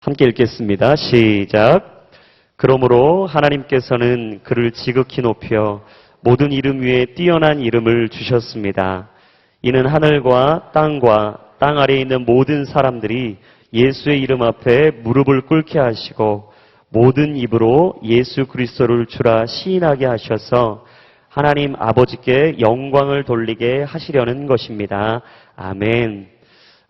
함께 읽겠습니다. 시작. 그러므로 하나님께서는 그를 지극히 높여 모든 이름 위에 뛰어난 이름을 주셨습니다. 이는 하늘과 땅과 땅 아래에 있는 모든 사람들이 예수의 이름 앞에 무릎을 꿇게 하시고 모든 입으로 예수 그리스도를 주라 시인하게 하셔서 하나님 아버지께 영광을 돌리게 하시려는 것입니다. 아멘.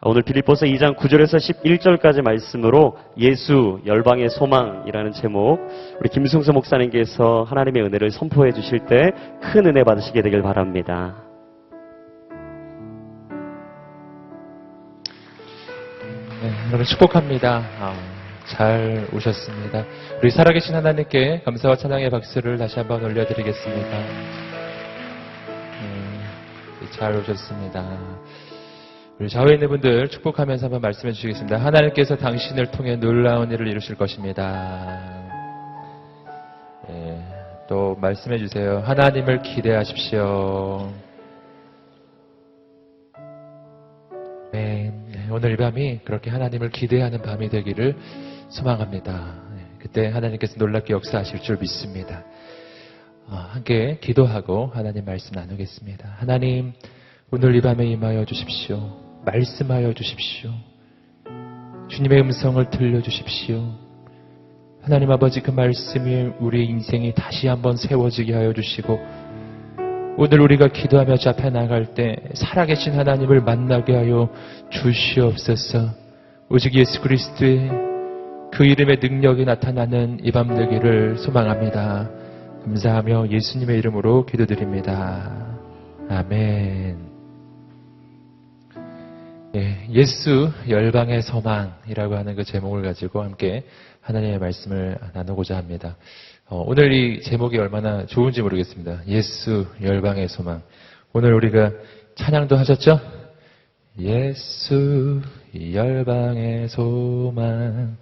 오늘 빌립보서 2장 9절에서 11절까지 말씀으로 예수 열방의 소망이라는 제목, 우리 김승수 목사님께서 하나님의 은혜를 선포해 주실 때 큰 은혜 받으시게 되길 바랍니다. 네, 여러분 축복합니다. 잘 오셨습니다. 우리 살아계신 하나님께 감사와 찬양의 박수를 다시 한번 올려드리겠습니다. 잘 오셨습니다. 우리 좌우에 있는 분들 축복하면서 한번 말씀해 주시겠습니다. 하나님께서 당신을 통해 놀라운 일을 이루실 것입니다. 또 말씀해 주세요. 하나님을 기대하십시오. 오늘 이 밤이 그렇게 하나님을 기대하는 밤이 되기를 소망합니다. 그때 하나님께서 놀랍게 역사하실 줄 믿습니다. 함께 기도하고 하나님 말씀 나누겠습니다. 하나님, 오늘 이 밤에 임하여 주십시오. 말씀하여 주십시오. 주님의 음성을 들려주십시오. 하나님 아버지, 그 말씀이 우리의 인생이 다시 한번 세워지게 하여 주시고, 오늘 우리가 기도하며 잡혀 나갈 때 살아계신 하나님을 만나게 하여 주시옵소서. 오직 예수 그리스도의 그 이름의 능력이 나타나는 이 밤 되기를 소망합니다. 감사하며 예수님의 이름으로 기도드립니다. 아멘. 예수 열방의 소망이라고 하는 그 제목을 가지고 함께 하나님의 말씀을 나누고자 합니다. 오늘 이 제목이 얼마나 좋은지 모르겠습니다. 예수 열방의 소망. 오늘 우리가 찬양도 하셨죠? 예수 열방의 소망.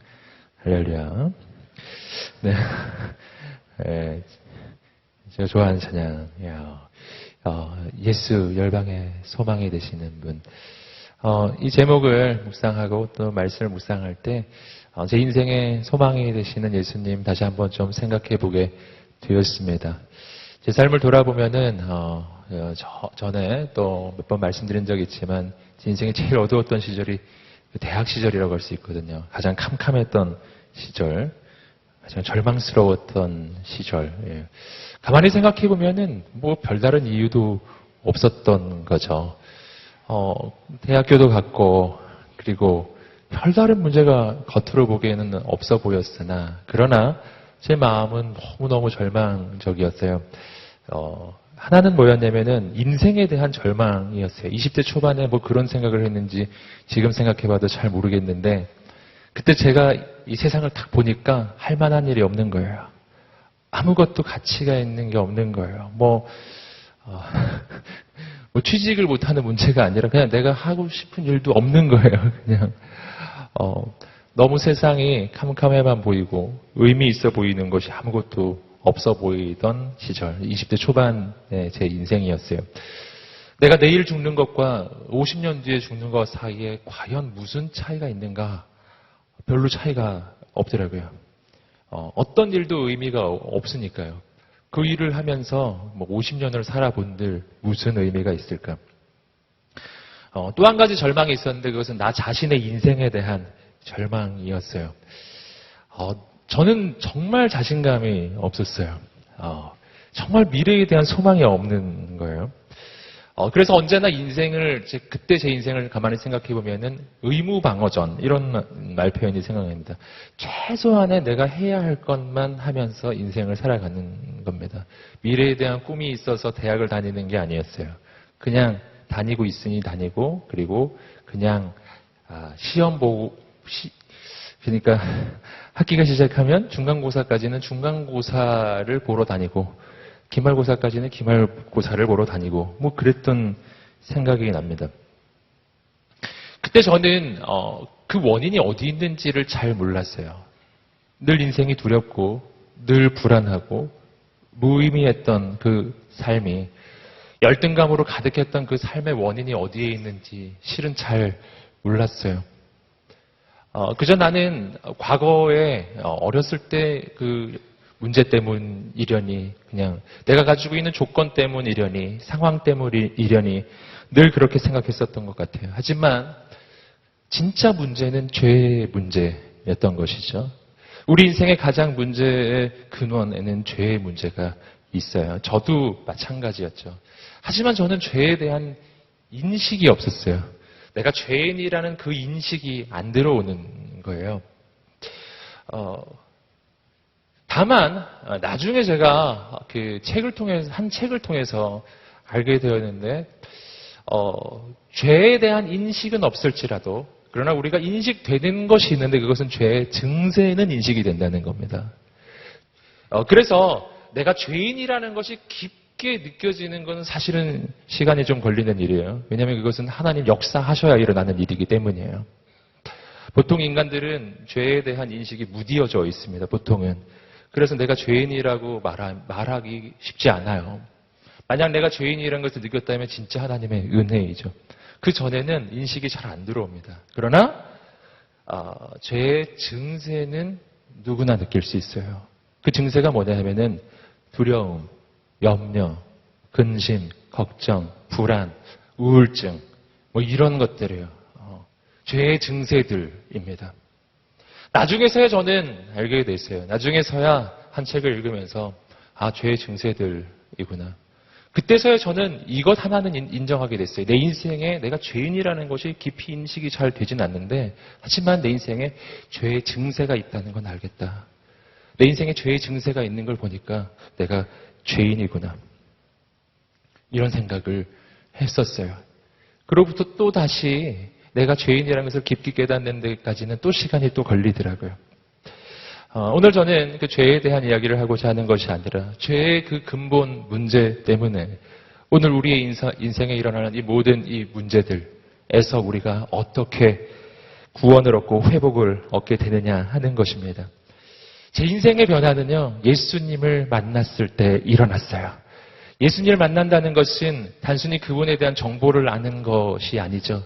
할렐루야. 네. 제가 좋아하는 찬양이에요. 예수 열방의 소망이 되시는 분. 이 제목을 묵상하고 또 말씀을 묵상할 때 제 인생의 소망이 되시는 예수님 다시 한번 좀 생각해 보게 되었습니다. 제 삶을 돌아보면은 전에 또 몇 번 말씀드린 적이 있지만 제 인생이 제일 어두웠던 시절이 대학 시절이라고 할 수 있거든요. 가장 캄캄했던 시절, 가장 절망스러웠던 시절. 가만히 생각해 보면은 뭐 별다른 이유도 없었던 거죠. 대학교도 갔고, 그리고 별다른 문제가 겉으로 보기에는 없어 보였으나, 그러나 제 마음은 너무너무 절망적이었어요. 하나는 뭐였냐면은 인생에 대한 절망이었어요. 20대 초반에 뭐 그런 생각을 했는지 지금 생각해봐도 잘 모르겠는데, 그때 제가 이 세상을 딱 보니까 할 만한 일이 없는 거예요. 아무것도 가치가 있는 게 없는 거예요. 뭐 취직을 못하는 문제가 아니라 그냥 내가 하고 싶은 일도 없는 거예요. 그냥 너무 세상이 캄캄해만 보이고 의미 있어 보이는 것이 아무것도 없어 보이던 시절, 20대 초반의 제 인생이었어요. 내가 내일 죽는 것과 50년 뒤에 죽는 것 사이에 과연 무슨 차이가 있는가? 별로 차이가 없더라고요. 어떤 일도 의미가 없으니까요. 그 일을 하면서 50년을 살아본들 무슨 의미가 있을까? 또 한 가지 절망이 있었는데 그것은 나 자신의 인생에 대한 절망이었어요. 저는 정말 자신감이 없었어요. 정말 미래에 대한 소망이 없는 거예요. 그래서 언제나 그때 제 인생을 가만히 생각해 보면은 의무방어전, 이런 말 표현이 생각납니다. 최소한의 내가 해야 할 것만 하면서 인생을 살아가는 겁니다. 미래에 대한 꿈이 있어서 대학을 다니는 게 아니었어요. 그냥 다니고 있으니 다니고, 그리고 그냥 시험 보고, 그러니까 학기가 시작하면 중간고사까지는 중간고사를 보러 다니고, 기말고사까지는 기말고사를 보러 다니고, 뭐 그랬던 생각이 납니다. 그때 저는 그 원인이 어디 있는지를 잘 몰랐어요. 늘 인생이 두렵고 늘 불안하고 무의미했던 그 삶이, 열등감으로 가득했던 그 삶의 원인이 어디에 있는지 실은 잘 몰랐어요. 그저 나는 과거에 어렸을 때 그 문제 때문이려니, 그냥 내가 가지고 있는 조건 때문이려니, 상황 때문이려니 늘 그렇게 생각했었던 것 같아요. 하지만 진짜 문제는 죄의 문제였던 것이죠. 우리 인생의 가장 문제의 근원에는 죄의 문제가 있어요. 저도 마찬가지였죠. 하지만 저는 죄에 대한 인식이 없었어요. 내가 죄인이라는 그 인식이 안 들어오는 거예요. 다만 나중에 제가 그 한 책을 통해서 알게 되었는데 죄에 대한 인식은 없을지라도 그러나 우리가 인식되는 것이 있는데 그것은 죄의 증세는 인식이 된다는 겁니다. 그래서 내가 죄인이라는 것이 깊게 느껴지는 것은 사실은 시간이 좀 걸리는 일이에요. 왜냐하면 그것은 하나님 역사하셔야 일어나는 일이기 때문이에요. 보통 인간들은 죄에 대한 인식이 무디어져 있습니다. 보통은. 그래서 내가 죄인이라고 말하기 쉽지 않아요. 만약 내가 죄인이라는 것을 느꼈다면 진짜 하나님의 은혜이죠. 그 전에는 인식이 잘 안 들어옵니다. 그러나 죄의 증세는 누구나 느낄 수 있어요. 그 증세가 뭐냐 하면은 두려움, 염려, 근심, 걱정, 불안, 우울증 뭐 이런 것들이에요. 죄의 증세들입니다. 나중에서야 저는 알게 됐어요. 나중에서야 한 책을 읽으면서 죄의 증세들이구나. 그때서야 저는 이것 하나는 인정하게 됐어요. 내 인생에 내가 죄인이라는 것이 깊이 인식이 잘 되진 않는데 하지만 내 인생에 죄의 증세가 있다는 건 알겠다. 내 인생에 죄의 증세가 있는 걸 보니까 내가 죄인이구나. 이런 생각을 했었어요. 그로부터 또 다시 내가 죄인이라는 것을 깊이 깨닫는 데까지는 또 시간이 또 걸리더라고요. 오늘 저는 그 죄에 대한 이야기를 하고자 하는 것이 아니라 죄의 그 근본 문제 때문에 오늘 우리의 인생에 일어나는 이 모든 이 문제들에서 우리가 어떻게 구원을 얻고 회복을 얻게 되느냐 하는 것입니다. 제 인생의 변화는요, 예수님을 만났을 때 일어났어요. 예수님을 만난다는 것은 단순히 그분에 대한 정보를 아는 것이 아니죠.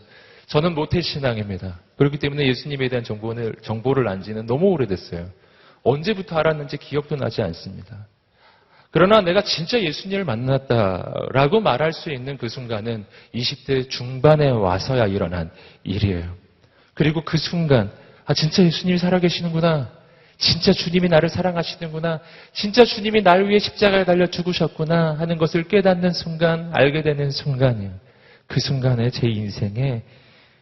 저는 모태신앙입니다. 그렇기 때문에 예수님에 대한 정보를 안 지는 너무 오래됐어요. 언제부터 알았는지 기억도 나지 않습니다. 그러나 내가 진짜 예수님을 만났다라고 말할 수 있는 그 순간은 20대 중반에 와서야 일어난 일이에요. 그리고 그 순간, 진짜 예수님이 살아계시는구나. 진짜 주님이 나를 사랑하시는구나. 진짜 주님이 날 위해 십자가에 달려 죽으셨구나 하는 것을 깨닫는 순간, 알게 되는 순간이에요. 그 순간에 제 인생에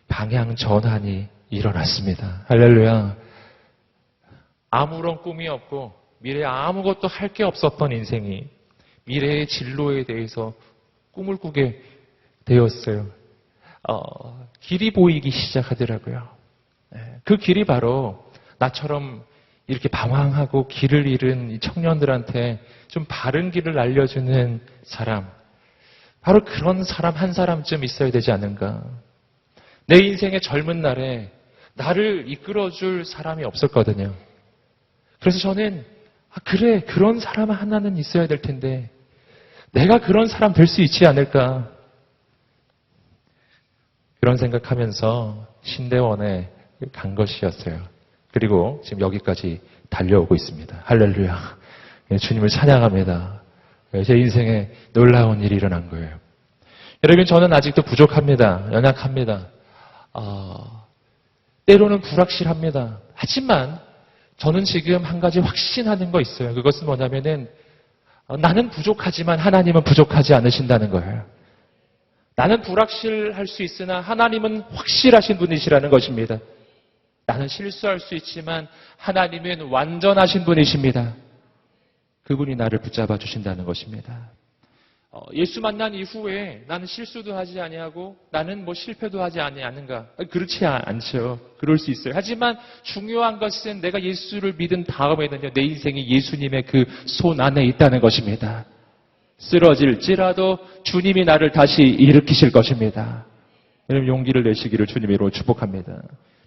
방향 전환이 일어났습니다. 할렐루야. 아무런 꿈이 없고 미래에 아무것도 할 게 없었던 인생이 미래의 진로에 대해서 꿈을 꾸게 되었어요. 길이 보이기 시작하더라고요. 그 길이 바로 나처럼 이렇게 방황하고 길을 잃은 이 청년들한테 좀 바른 길을 알려주는 사람. 바로 그런 사람 한 사람쯤 있어야 되지 않은가. 내 인생의 젊은 날에 나를 이끌어줄 사람이 없었거든요. 그래서 저는 그래, 그런 사람 하나는 있어야 될 텐데 내가 그런 사람 될 수 있지 않을까. 그런 생각하면서 신대원에 간 것이었어요. 그리고 지금 여기까지 달려오고 있습니다. 할렐루야. 주님을 찬양합니다. 제 인생에 놀라운 일이 일어난 거예요. 여러분, 저는 아직도 부족합니다. 연약합니다. 때로는 불확실합니다. 하지만 저는 지금 한 가지 확신하는 거 있어요. 그것은 뭐냐면은 나는 부족하지만 하나님은 부족하지 않으신다는 거예요. 나는 불확실할 수 있으나 하나님은 확실하신 분이시라는 것입니다. 나는 실수할 수 있지만 하나님은 완전하신 분이십니다. 그분이 나를 붙잡아 주신다는 것입니다. 예수 만난 이후에 나는 실수도 하지 아니하고 나는 뭐 실패도 하지 아니하는가? 그렇지 않죠. 그럴 수 있어요. 하지만 중요한 것은 내가 예수를 믿은 다음에는요, 내 인생이 예수님의 그 손 안에 있다는 것입니다. 쓰러질지라도 주님이 나를 다시 일으키실 것입니다. 여러분, 용기를 내시기를 주님으로 축복합니다.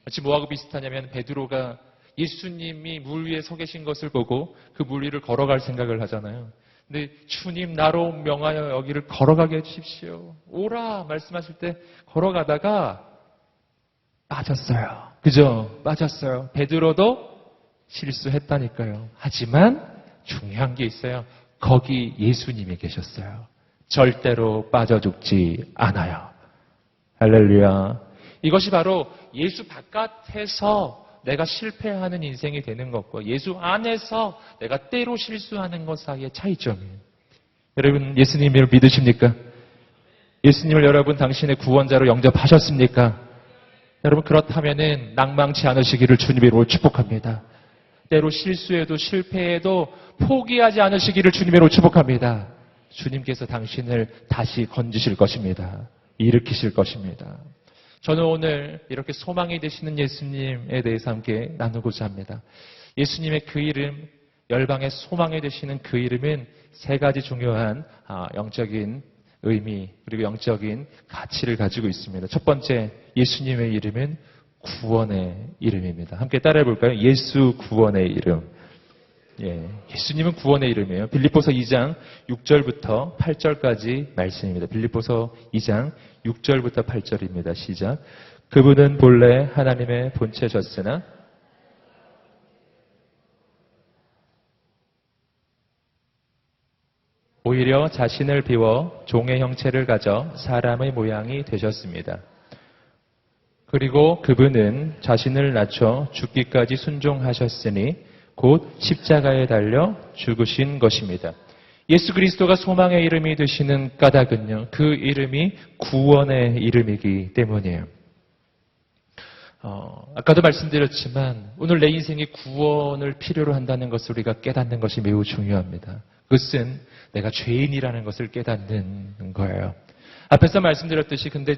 마치 뭐하고 비슷하냐면 베드로가 예수님이 물 위에 서 계신 것을 보고 그 물 위를 걸어갈 생각을 하잖아요. 근데 주님 나로 명하여 여기를 걸어가게 해주십시오. 오라 말씀하실 때 걸어가다가 빠졌어요. 그죠? 빠졌어요. 베드로도 실수했다니까요. 하지만 중요한 게 있어요. 거기 예수님이 계셨어요. 절대로 빠져 죽지 않아요. 할렐루야. 이것이 바로 예수 바깥에서 내가 실패하는 인생이 되는 것과 예수 안에서 내가 때로 실수하는 것 사이의 차이점이에요. 여러분, 예수님을 믿으십니까? 예수님을 여러분 당신의 구원자로 영접하셨습니까? 여러분, 그렇다면은 낭망치 않으시기를 주님으로 축복합니다. 때로 실수해도 실패해도 포기하지 않으시기를 주님으로 축복합니다. 주님께서 당신을 다시 건지실 것입니다. 일으키실 것입니다. 저는 오늘 이렇게 소망이 되시는 예수님에 대해서 함께 나누고자 합니다. 예수님의 그 이름, 열방의 소망이 되시는 그 이름은 세 가지 중요한 영적인 의미 그리고 영적인 가치를 가지고 있습니다. 첫 번째, 예수님의 이름은 구원의 이름입니다. 함께 따라해 볼까요? 예수 구원의 이름. 예수님은 구원의 이름이에요. 빌립보서 2장 6절부터 8절까지 말씀입니다. 빌립보서 2장 6절부터 8절입니다. 시작. 그분은 본래 하나님의 본체셨으나 오히려 자신을 비워 종의 형체를 가져 사람의 모양이 되셨습니다. 그리고 그분은 자신을 낮춰 죽기까지 순종하셨으니 곧 십자가에 달려 죽으신 것입니다. 예수 그리스도가 소망의 이름이 되시는 까닭은요, 그 이름이 구원의 이름이기 때문이에요. 아까도 말씀드렸지만 오늘 내 인생이 구원을 필요로 한다는 것을 우리가 깨닫는 것이 매우 중요합니다. 그것은 내가 죄인이라는 것을 깨닫는 거예요. 앞에서 말씀드렸듯이 근데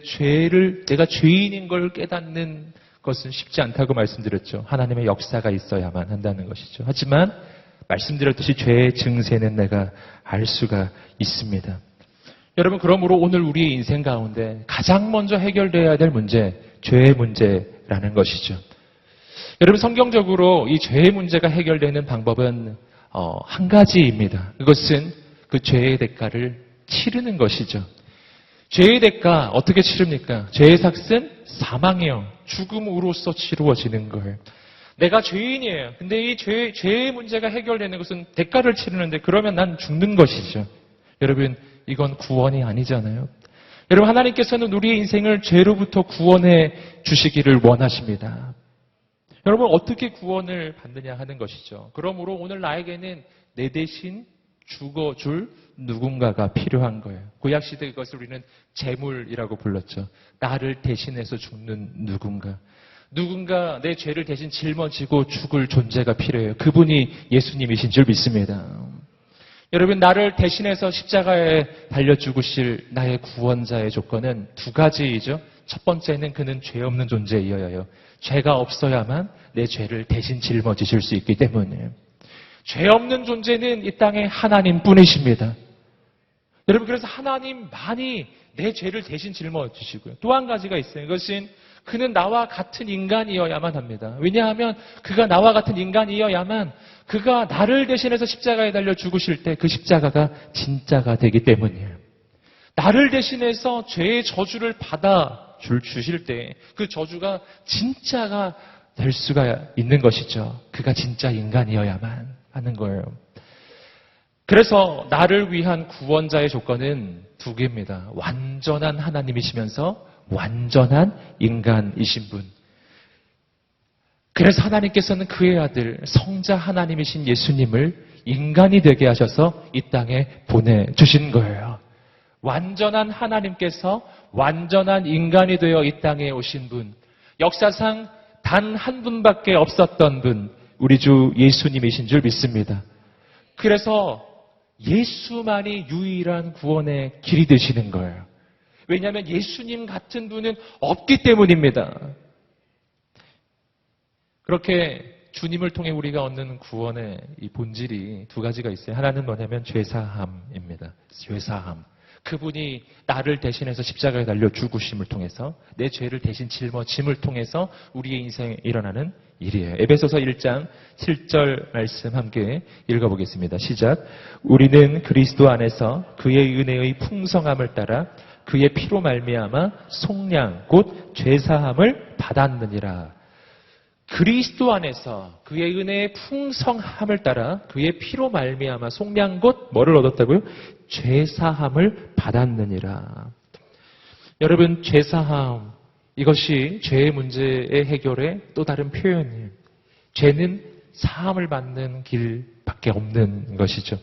내가 죄인인 걸 깨닫는 것은 쉽지 않다고 말씀드렸죠. 하나님의 역사가 있어야만 한다는 것이죠. 하지만 말씀드렸듯이 죄의 증세는 내가 알 수가 있습니다. 여러분, 그러므로 오늘 우리의 인생 가운데 가장 먼저 해결돼야 될 문제, 죄의 문제라는 것이죠. 여러분, 성경적으로 이 죄의 문제가 해결되는 방법은 한 가지입니다. 그것은 그 죄의 대가를 치르는 것이죠. 죄의 대가 어떻게 치릅니까? 죄의 삭은 사망이요. 죽음으로써 치루어지는 거예요. 내가 죄인이에요. 근데 이 죄의 문제가 해결되는 것은 대가를 치르는데 그러면 난 죽는 것이죠. 여러분, 이건 구원이 아니잖아요. 여러분, 하나님께서는 우리의 인생을 죄로부터 구원해 주시기를 원하십니다. 여러분, 어떻게 구원을 받느냐 하는 것이죠. 그러므로 오늘 나에게는 내 대신 죽어줄 누군가가 필요한 거예요. 구약시대 그것을 우리는 제물이라고 불렀죠. 나를 대신해서 죽는 누군가. 누군가 내 죄를 대신 짊어지고 죽을 존재가 필요해요. 그분이 예수님이신 줄 믿습니다. 여러분, 나를 대신해서 십자가에 달려 죽으실 나의 구원자의 조건은 두 가지이죠. 첫 번째는 그는 죄 없는 존재이어야 해요. 죄가 없어야만 내 죄를 대신 짊어지실 수 있기 때문이에요. 죄 없는 존재는 이 땅에 하나님뿐이십니다. 여러분, 그래서 하나님만이 내 죄를 대신 짊어지시고요. 또 한 가지가 있어요. 그것은 그는 나와 같은 인간이어야만 합니다. 왜냐하면 그가 나와 같은 인간이어야만 그가 나를 대신해서 십자가에 달려 죽으실 때 그 십자가가 진짜가 되기 때문이에요. 나를 대신해서 죄의 저주를 받아 주실 때 그 저주가 진짜가 될 수가 있는 것이죠. 그가 진짜 인간이어야만 하는 거예요. 그래서 나를 위한 구원자의 조건은 두 개입니다. 완전한 하나님이시면서 완전한 인간이신 분. 그래서 하나님께서는 그의 아들 성자 하나님이신 예수님을 인간이 되게 하셔서 이 땅에 보내주신 거예요. 완전한 하나님께서 완전한 인간이 되어 이 땅에 오신 분. 역사상 단 한 분밖에 없었던 분, 우리 주 예수님이신 줄 믿습니다. 그래서 예수만이 유일한 구원의 길이 되시는 거예요. 왜냐하면 예수님 같은 분은 없기 때문입니다. 그렇게 주님을 통해 우리가 얻는 구원의 이 본질이 두 가지가 있어요. 하나는 뭐냐면 죄사함입니다. 죄사함. 그분이 나를 대신해서 십자가에 달려 죽으심을 통해서 내 죄를 대신 짊어짐을 통해서 우리의 인생에 일어나는 일이에요. 에베소서 1장 7절 말씀 함께 읽어보겠습니다. 시작. 우리는 그리스도 안에서 그의 은혜의 풍성함을 따라 그의 피로 말미암아 속량 곧 죄사함을 받았느니라. 그리스도 안에서 그의 은혜의 풍성함을 따라 그의 피로 말미암아 속량 곧 뭐를 얻었다고요? 죄사함을 받았느니라. 여러분, 죄사함, 이것이 죄의 문제의 해결의 또 다른 표현이에요. 죄는 사함을 받는 길밖에 없는 것이죠.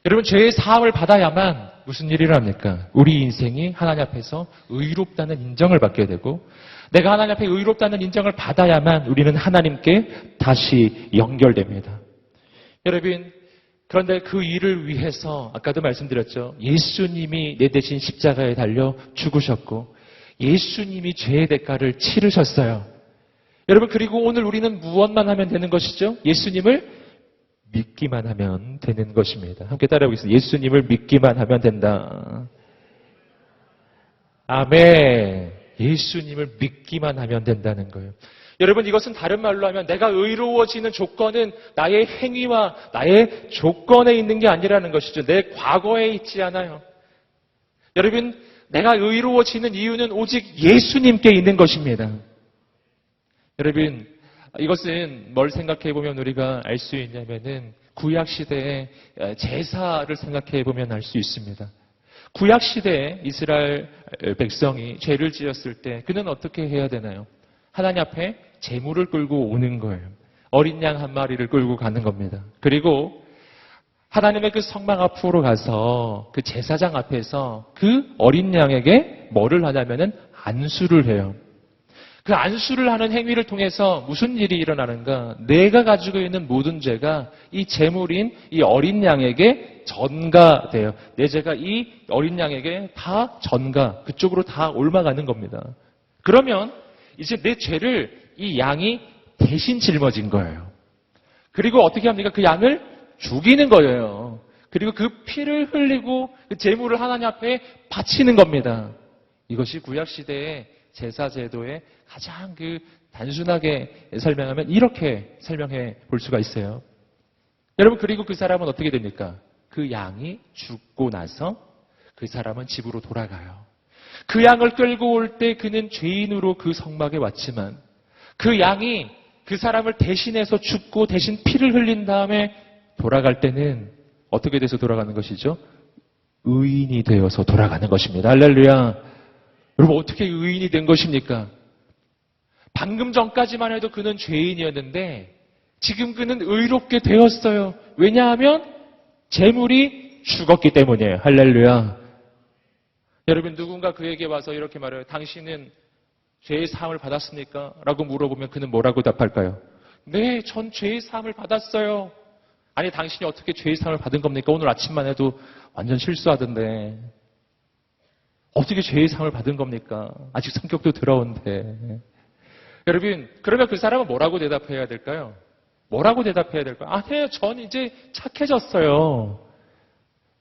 여러분, 죄의 사함을 받아야만 무슨 일을 합니까? 우리 인생이 하나님 앞에서 의롭다는 인정을 받게 되고, 내가 하나님 앞에 의롭다는 인정을 받아야만 우리는 하나님께 다시 연결됩니다. 여러분, 그런데 그 일을 위해서 아까도 말씀드렸죠. 예수님이 내 대신 십자가에 달려 죽으셨고 예수님이 죄의 대가를 치르셨어요. 여러분, 그리고 오늘 우리는 무엇만 하면 되는 것이죠? 예수님을 믿기만 하면 되는 것입니다. 함께 따라해보겠습니다. 예수님을 믿기만 하면 된다. 아멘. 예수님을 믿기만 하면 된다는 거예요. 여러분, 이것은 다른 말로 하면 내가 의로워지는 조건은 나의 행위와 나의 조건에 있는 게 아니라는 것이죠. 내 과거에 있지 않아요. 여러분, 내가 의로워지는 이유는 오직 예수님께 있는 것입니다. 여러분, 이것은 뭘 생각해 보면 우리가 알 수 있냐면은 구약시대의 제사를 생각해 보면 알 수 있습니다. 구약시대에 이스라엘 백성이 죄를 지었을 때 그는 어떻게 해야 되나요? 하나님 앞에 제물을 끌고 오는 거예요. 어린 양 한 마리를 끌고 가는 겁니다. 그리고 하나님의 그 성막 앞으로 가서 그 제사장 앞에서 그 어린 양에게 뭐를 하냐면은 안수를 해요. 그 안수를 하는 행위를 통해서 무슨 일이 일어나는가? 내가 가지고 있는 모든 죄가 이 제물인 이 어린 양에게 전가돼요. 내 죄가 이 어린 양에게 다 전가, 그쪽으로 다 옮아가는 겁니다. 그러면 이제 내 죄를 이 양이 대신 짊어진 거예요. 그리고 어떻게 합니까? 그 양을 죽이는 거예요. 그리고 그 피를 흘리고 그 제물을 하나님 앞에 바치는 겁니다. 이것이 구약시대의 제사제도의 가장 그 단순하게 설명하면 이렇게 설명해 볼 수가 있어요. 여러분, 그리고 그 사람은 어떻게 됩니까? 그 양이 죽고 나서 그 사람은 집으로 돌아가요. 그 양을 끌고 올 때 그는 죄인으로 그 성막에 왔지만 그 양이 그 사람을 대신해서 죽고 대신 피를 흘린 다음에 돌아갈 때는 어떻게 돼서 돌아가는 것이죠? 의인이 되어서 돌아가는 것입니다. 할렐루야. 여러분, 어떻게 의인이 된 것입니까? 방금 전까지만 해도 그는 죄인이었는데 지금 그는 의롭게 되었어요. 왜냐하면 재물이 죽었기 때문이에요. 할렐루야. 여러분, 누군가 그에게 와서 이렇게 말해요. 당신은 죄의 사함을 받았습니까? 라고 물어보면 그는 뭐라고 답할까요? 네, 전 죄의 사함을 받았어요. 아니, 당신이 어떻게 죄의 사함을 받은 겁니까? 오늘 아침만 해도 완전 실수하던데. 어떻게 죄의 사함을 받은 겁니까? 아직 성격도 더러운데. 여러분, 그러면 그 사람은 뭐라고 대답해야 될까요? 뭐라고 대답해야 될까요? 아니에요, 전 이제 착해졌어요.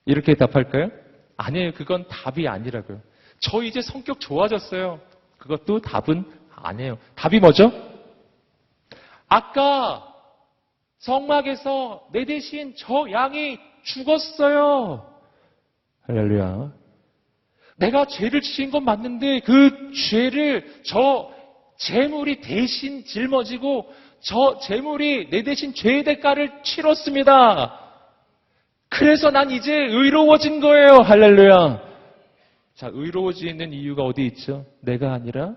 이렇게 답할까요? 아니에요, 그건 답이 아니라고요. 저 이제 성격 좋아졌어요. 그것도 답은 아니에요. 답이 뭐죠? 아까 성막에서 내 대신 저 양이 죽었어요. 할렐루야. 내가 죄를 지은 건 맞는데 그 죄를 저 재물이 대신 짊어지고 저 재물이 내 대신 죄의 대가를 치렀습니다. 그래서 난 이제 의로워진 거예요. 할렐루야. 자, 의로워지는 이유가 어디 있죠? 내가 아니라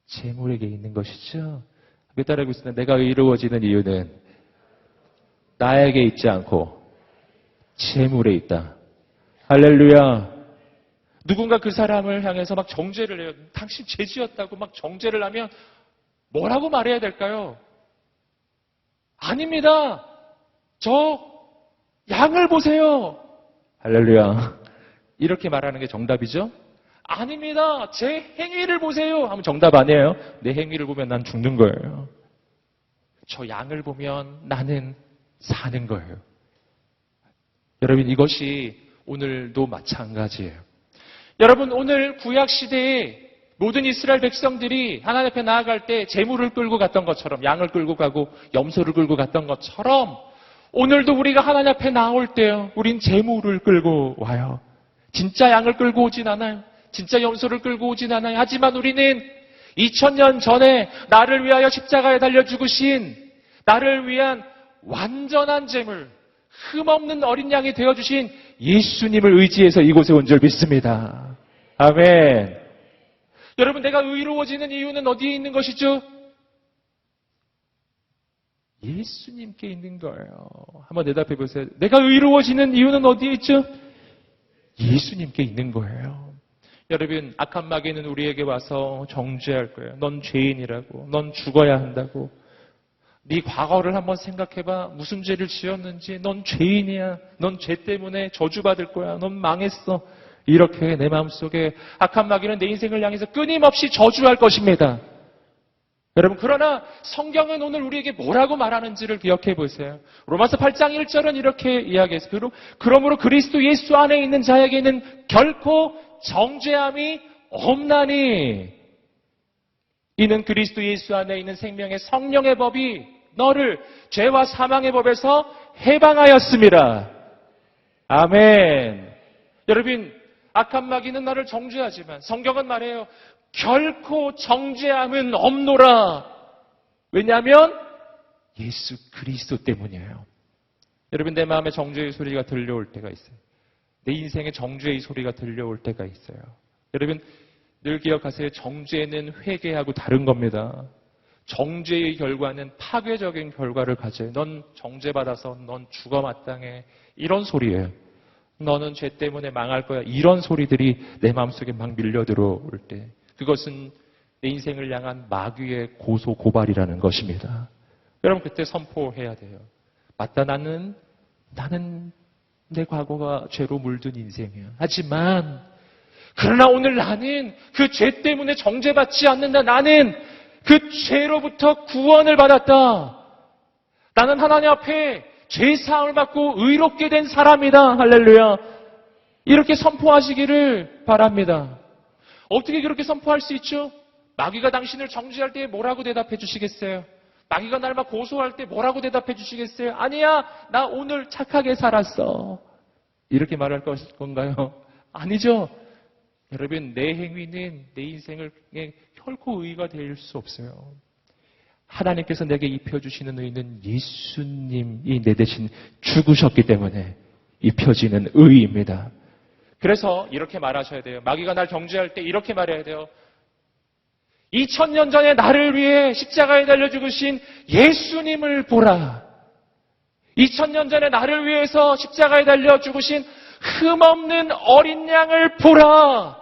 재물에게 있는 것이죠. 몇 따라하고 있습니다. 내가 의로워지는 이유는 나에게 있지 않고 재물에 있다. 할렐루야. 누군가 그 사람을 향해서 막 정죄를 해요. 당신 죄 지었다고 막 정죄를 하면 뭐라고 말해야 될까요? 아닙니다. 저 양을 보세요. 할렐루야. 이렇게 말하는 게 정답이죠? 아닙니다. 제 행위를 보세요. 하면 정답 아니에요. 내 행위를 보면 난 죽는 거예요. 저 양을 보면 나는 사는 거예요. 여러분, 이것이 오늘도 마찬가지예요. 여러분, 오늘 구약시대에 모든 이스라엘 백성들이 하나님 앞에 나아갈 때 제물을 끌고 갔던 것처럼, 양을 끌고 가고 염소를 끌고 갔던 것처럼 오늘도 우리가 하나님 앞에 나올 때요, 우린 제물을 끌고 와요. 진짜 양을 끌고 오진 않아요. 진짜 염소를 끌고 오진 않아요. 하지만 우리는 2000년 전에 나를 위하여 십자가에 달려 죽으신, 나를 위한 완전한 제물, 흠없는 어린 양이 되어주신 예수님을 의지해서 이곳에 온 줄 믿습니다. 아멘. 여러분, 내가 의로워지는 이유는 어디에 있는 것이죠? 예수님께 있는 거예요. 한번 대답해 보세요. 내가 의로워지는 이유는 어디에 있죠? 예수님께 있는 거예요. 여러분, 악한 마귀는 우리에게 와서 정죄할 거예요. 넌 죄인이라고. 넌 죽어야 한다고. 네 과거를 한번 생각해봐. 무슨 죄를 지었는지. 넌 죄인이야. 넌 죄 때문에 저주받을 거야. 넌 망했어. 이렇게 내 마음속에 악한 마귀는 내 인생을 향해서 끊임없이 저주할 것입니다. 여러분, 그러나 성경은 오늘 우리에게 뭐라고 말하는지를 기억해 보세요. 로마서 8장 1절은 이렇게 이야기했어요. 그러므로 그리스도 예수 안에 있는 자에게는 결코 정죄함이 없나니 이는 그리스도 예수 안에 있는 생명의 성령의 법이 너를 죄와 사망의 법에서 해방하였습니다. 아멘. 여러분, 악한 마귀는 나를 정죄하지만 성경은 말해요. 결코 정죄함은 없노라. 왜냐하면 예수 그리스도 때문이에요. 여러분, 내 마음에 정죄의 소리가 들려올 때가 있어요. 내 인생에 정죄의 소리가 들려올 때가 있어요. 여러분, 늘 기억하세요. 정죄는 회개하고 다른 겁니다. 정죄의 결과는 파괴적인 결과를 가져요. 넌 정죄받아서 넌 죽어 마땅해. 이런 소리예요. 너는 죄 때문에 망할 거야. 이런 소리들이 내 마음속에 막 밀려 들어올 때 그것은 내 인생을 향한 마귀의 고소 고발이라는 것입니다. 여러분, 그때 선포해야 돼요. 맞다, 나는 내 과거가 죄로 물든 인생이야. 하지만 그러나 오늘 나는 그 죄 때문에 정죄받지 않는다. 나는 그 죄로부터 구원을 받았다. 나는 하나님 앞에 죄사함을 받고 의롭게 된 사람이다. 할렐루야. 이렇게 선포하시기를 바랍니다. 어떻게 그렇게 선포할 수 있죠? 마귀가 당신을 정죄할 때 뭐라고 대답해 주시겠어요? 마귀가 날 막 고소할 때 뭐라고 대답해 주시겠어요? 아니야, 나 오늘 착하게 살았어. 이렇게 말할 건가요? 아니죠. 여러분, 내 행위는 내 인생을 결코 의가 될 수 없어요. 하나님께서 내게 입혀주시는 의는 예수님이 내 대신 죽으셨기 때문에 입혀지는 의입니다. 그래서 이렇게 말하셔야 돼요. 마귀가 날 정죄할 때 이렇게 말해야 돼요. 2000년 전에 나를 위해 십자가에 달려 죽으신 예수님을 보라. 2000년 전에 나를 위해서 십자가에 달려 죽으신 흠없는 어린 양을 보라.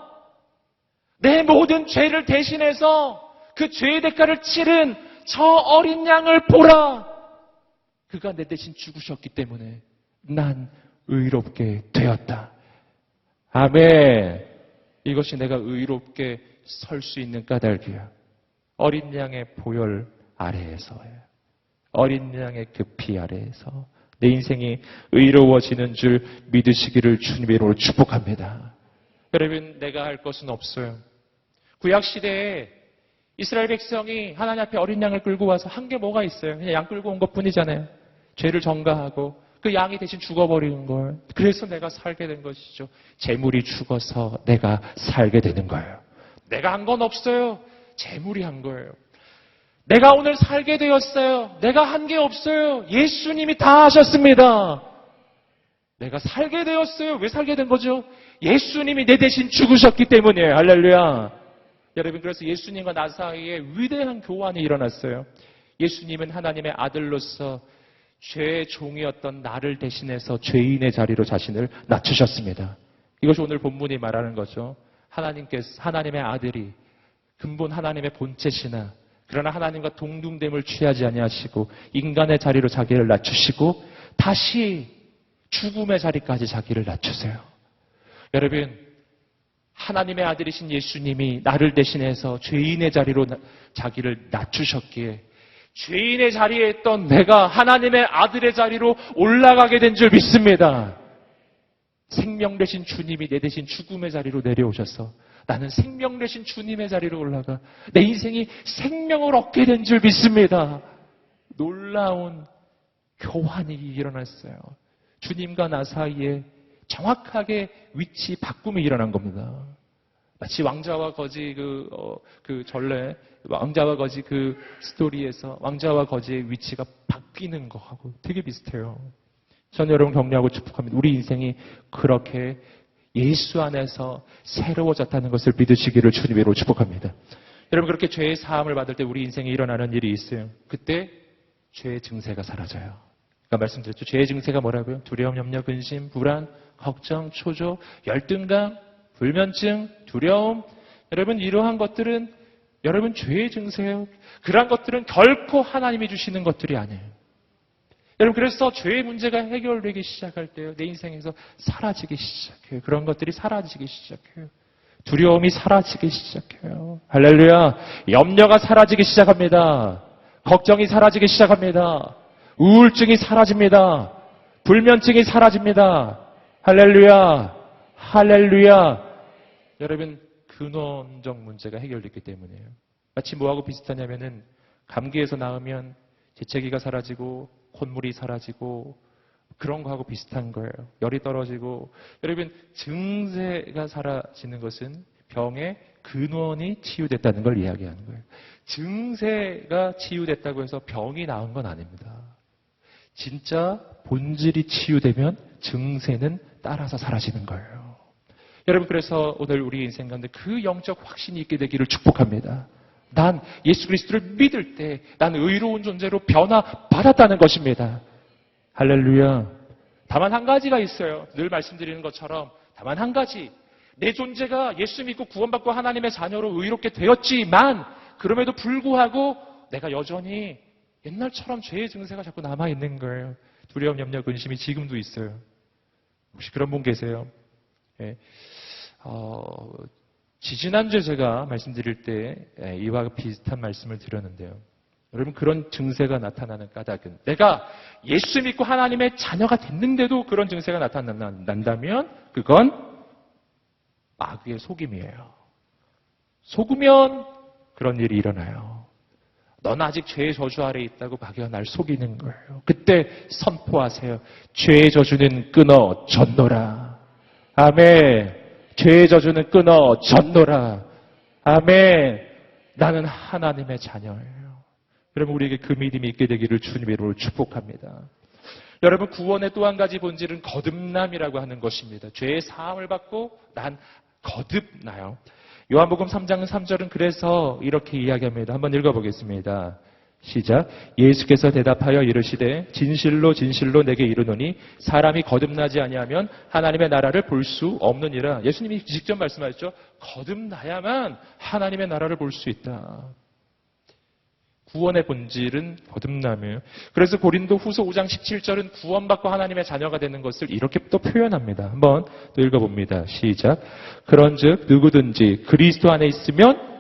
내 모든 죄를 대신해서 그 죄의 대가를 치른 저 어린 양을 보라. 그가 내 대신 죽으셨기 때문에 난 의롭게 되었다. 아멘. 이것이 내가 의롭게 설 수 있는 까닭이야. 어린 양의 보혈 아래에서예요. 어린 양의 그 피 아래에서 내 인생이 의로워지는 줄 믿으시기를 주님의 이름으로 축복합니다. 여러분, 내가 할 것은 없어요. 구약시대에 이스라엘 백성이 하나님 앞에 어린 양을 끌고 와서 한 게 뭐가 있어요? 그냥 양 끌고 온 것뿐이잖아요. 죄를 전가하고 그 양이 대신 죽어버리는 걸. 그래서 내가 살게 된 것이죠. 재물이 죽어서 내가 살게 되는 거예요. 내가 한 건 없어요. 재물이 한 거예요. 내가 오늘 살게 되었어요. 내가 한 게 없어요. 예수님이 다 하셨습니다. 내가 살게 되었어요. 왜 살게 된 거죠? 예수님이 내 대신 죽으셨기 때문이에요. 할렐루야. 여러분, 그래서 예수님과 나 사이에 위대한 교환이 일어났어요. 예수님은 하나님의 아들로서 죄의 종이었던 나를 대신해서 죄인의 자리로 자신을 낮추셨습니다. 이것이 오늘 본문이 말하는 거죠. 하나님의 아들이 근본 하나님의 본체시나 그러나 하나님과 동등됨을 취하지 아니하시고 인간의 자리로 자기를 낮추시고 다시 죽음의 자리까지 자기를 낮추세요. 여러분, 하나님의 아들이신 예수님이 나를 대신해서 죄인의 자리로 자기를 낮추셨기에 죄인의 자리에 있던 내가 하나님의 아들의 자리로 올라가게 된 줄 믿습니다. 생명 되신 주님이 내 대신 죽음의 자리로 내려오셔서 나는 생명 되신 주님의 자리로 올라가 내 인생이 생명을 얻게 된 줄 믿습니다. 놀라운 교환이 일어났어요. 주님과 나 사이에 정확하게 위치 바꿈이 일어난 겁니다. 마치 왕자와 거지 그 전래, 왕자와 거지 그 스토리에서 왕자와 거지의 위치가 바뀌는 거하고 되게 비슷해요. 저는 여러분 격려하고 축복합니다. 우리 인생이 그렇게 예수 안에서 새로워졌다는 것을 믿으시기를 주님으로 축복합니다. 여러분 그렇게 죄의 사함을 받을 때 우리 인생에 일어나는 일이 있어요. 그때 죄의 증세가 사라져요. 그러니까 말씀드렸죠. 죄의 증세가 뭐라고요? 두려움, 염려, 근심, 불안, 걱정, 초조, 열등감, 불면증, 두려움. 여러분 이러한 것들은 여러분 죄의 증세예요. 그러한 것들은 결코 하나님이 주시는 것들이 아니에요. 여러분 그래서 죄의 문제가 해결되기 시작할 때요. 내 인생에서 사라지기 시작해요. 그런 것들이 사라지기 시작해요. 두려움이 사라지기 시작해요. 할렐루야. 염려가 사라지기 시작합니다. 걱정이 사라지기 시작합니다. 우울증이 사라집니다. 불면증이 사라집니다. 할렐루야. 할렐루야. 여러분 근원적 문제가 해결됐기 때문이에요. 마치 뭐하고 비슷하냐면은 감기에서 나으면 재채기가 사라지고 콧물이 사라지고 그런 거하고 비슷한 거예요. 열이 떨어지고 여러분 증세가 사라지는 것은 병의 근원이 치유됐다는 걸 이야기하는 거예요. 증세가 치유됐다고 해서 병이 나은 건 아닙니다. 진짜 본질이 치유되면 증세는 따라서 사라지는 거예요. 여러분 그래서 오늘 우리 인생 가운데 그 영적 확신이 있게 되기를 축복합니다. 난 예수 그리스도를 믿을 때 난 의로운 존재로 변화받았다는 것입니다. 할렐루야. 다만 한 가지가 있어요. 늘 말씀드리는 것처럼 다만 한 가지. 내 존재가 예수 믿고 구원받고 하나님의 자녀로 의롭게 되었지만 그럼에도 불구하고 내가 여전히 옛날처럼 죄의 증세가 자꾸 남아있는 거예요. 두려움, 염려, 근심이 지금도 있어요. 혹시 그런 분 계세요? 예. 지지난주에 제가 말씀드릴 때 이와 비슷한 말씀을 드렸는데요. 여러분 그런 증세가 나타나는 까닭은 내가 예수 믿고 하나님의 자녀가 됐는데도 그런 증세가 나타난다면 그건 마귀의 속임이에요. 속으면 그런 일이 일어나요. 넌 아직 죄의 저주 아래에 있다고 마귀가 날 속이는 거예요. 그때 선포하세요. 죄의 저주는 끊어졌노라. 아멘. 죄의 저주는 끊어졌노라. 아멘. 나는 하나님의 자녀예요. 여러분 우리에게 그 믿음이 있게 되기를 주님의 이름으로 축복합니다. 여러분 구원의 또 한 가지 본질은 거듭남이라고 하는 것입니다. 죄의 사함을 받고 난 거듭나요. 요한복음 3장 3절은 그래서 이렇게 이야기합니다. 한번 읽어보겠습니다. 시작. 예수께서 대답하여 이르시되 진실로 진실로 내게 이르노니 사람이 거듭나지 아니하면 하나님의 나라를 볼 수 없느니라. 예수님이 직접 말씀하셨죠. 거듭나야만 하나님의 나라를 볼 수 있다. 구원의 본질은 거듭남이에요. 그래서 고린도 후서 5장 17절은 구원받고 하나님의 자녀가 되는 것을 이렇게 또 표현합니다. 한번 또 읽어봅니다. 시작. 그런즉 누구든지 그리스도 안에 있으면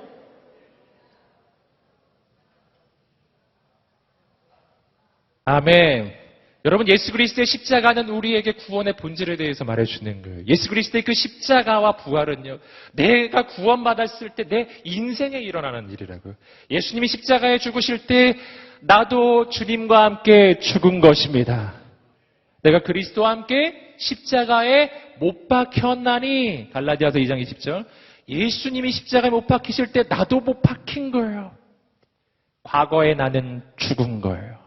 아멘. 여러분 예수 그리스도의 십자가는 우리에게 구원의 본질에 대해서 말해주는 거예요. 예수 그리스도의 그 십자가와 부활은요. 내가 구원받았을 때 내 인생에 일어나는 일이라고요. 예수님이 십자가에 죽으실 때 나도 주님과 함께 죽은 것입니다. 내가 그리스도와 함께 십자가에 못 박혔나니 갈라디아서 2장 20절. 예수님이 십자가에 못 박히실 때 나도 못 박힌 거예요. 과거에 나는 죽은 거예요.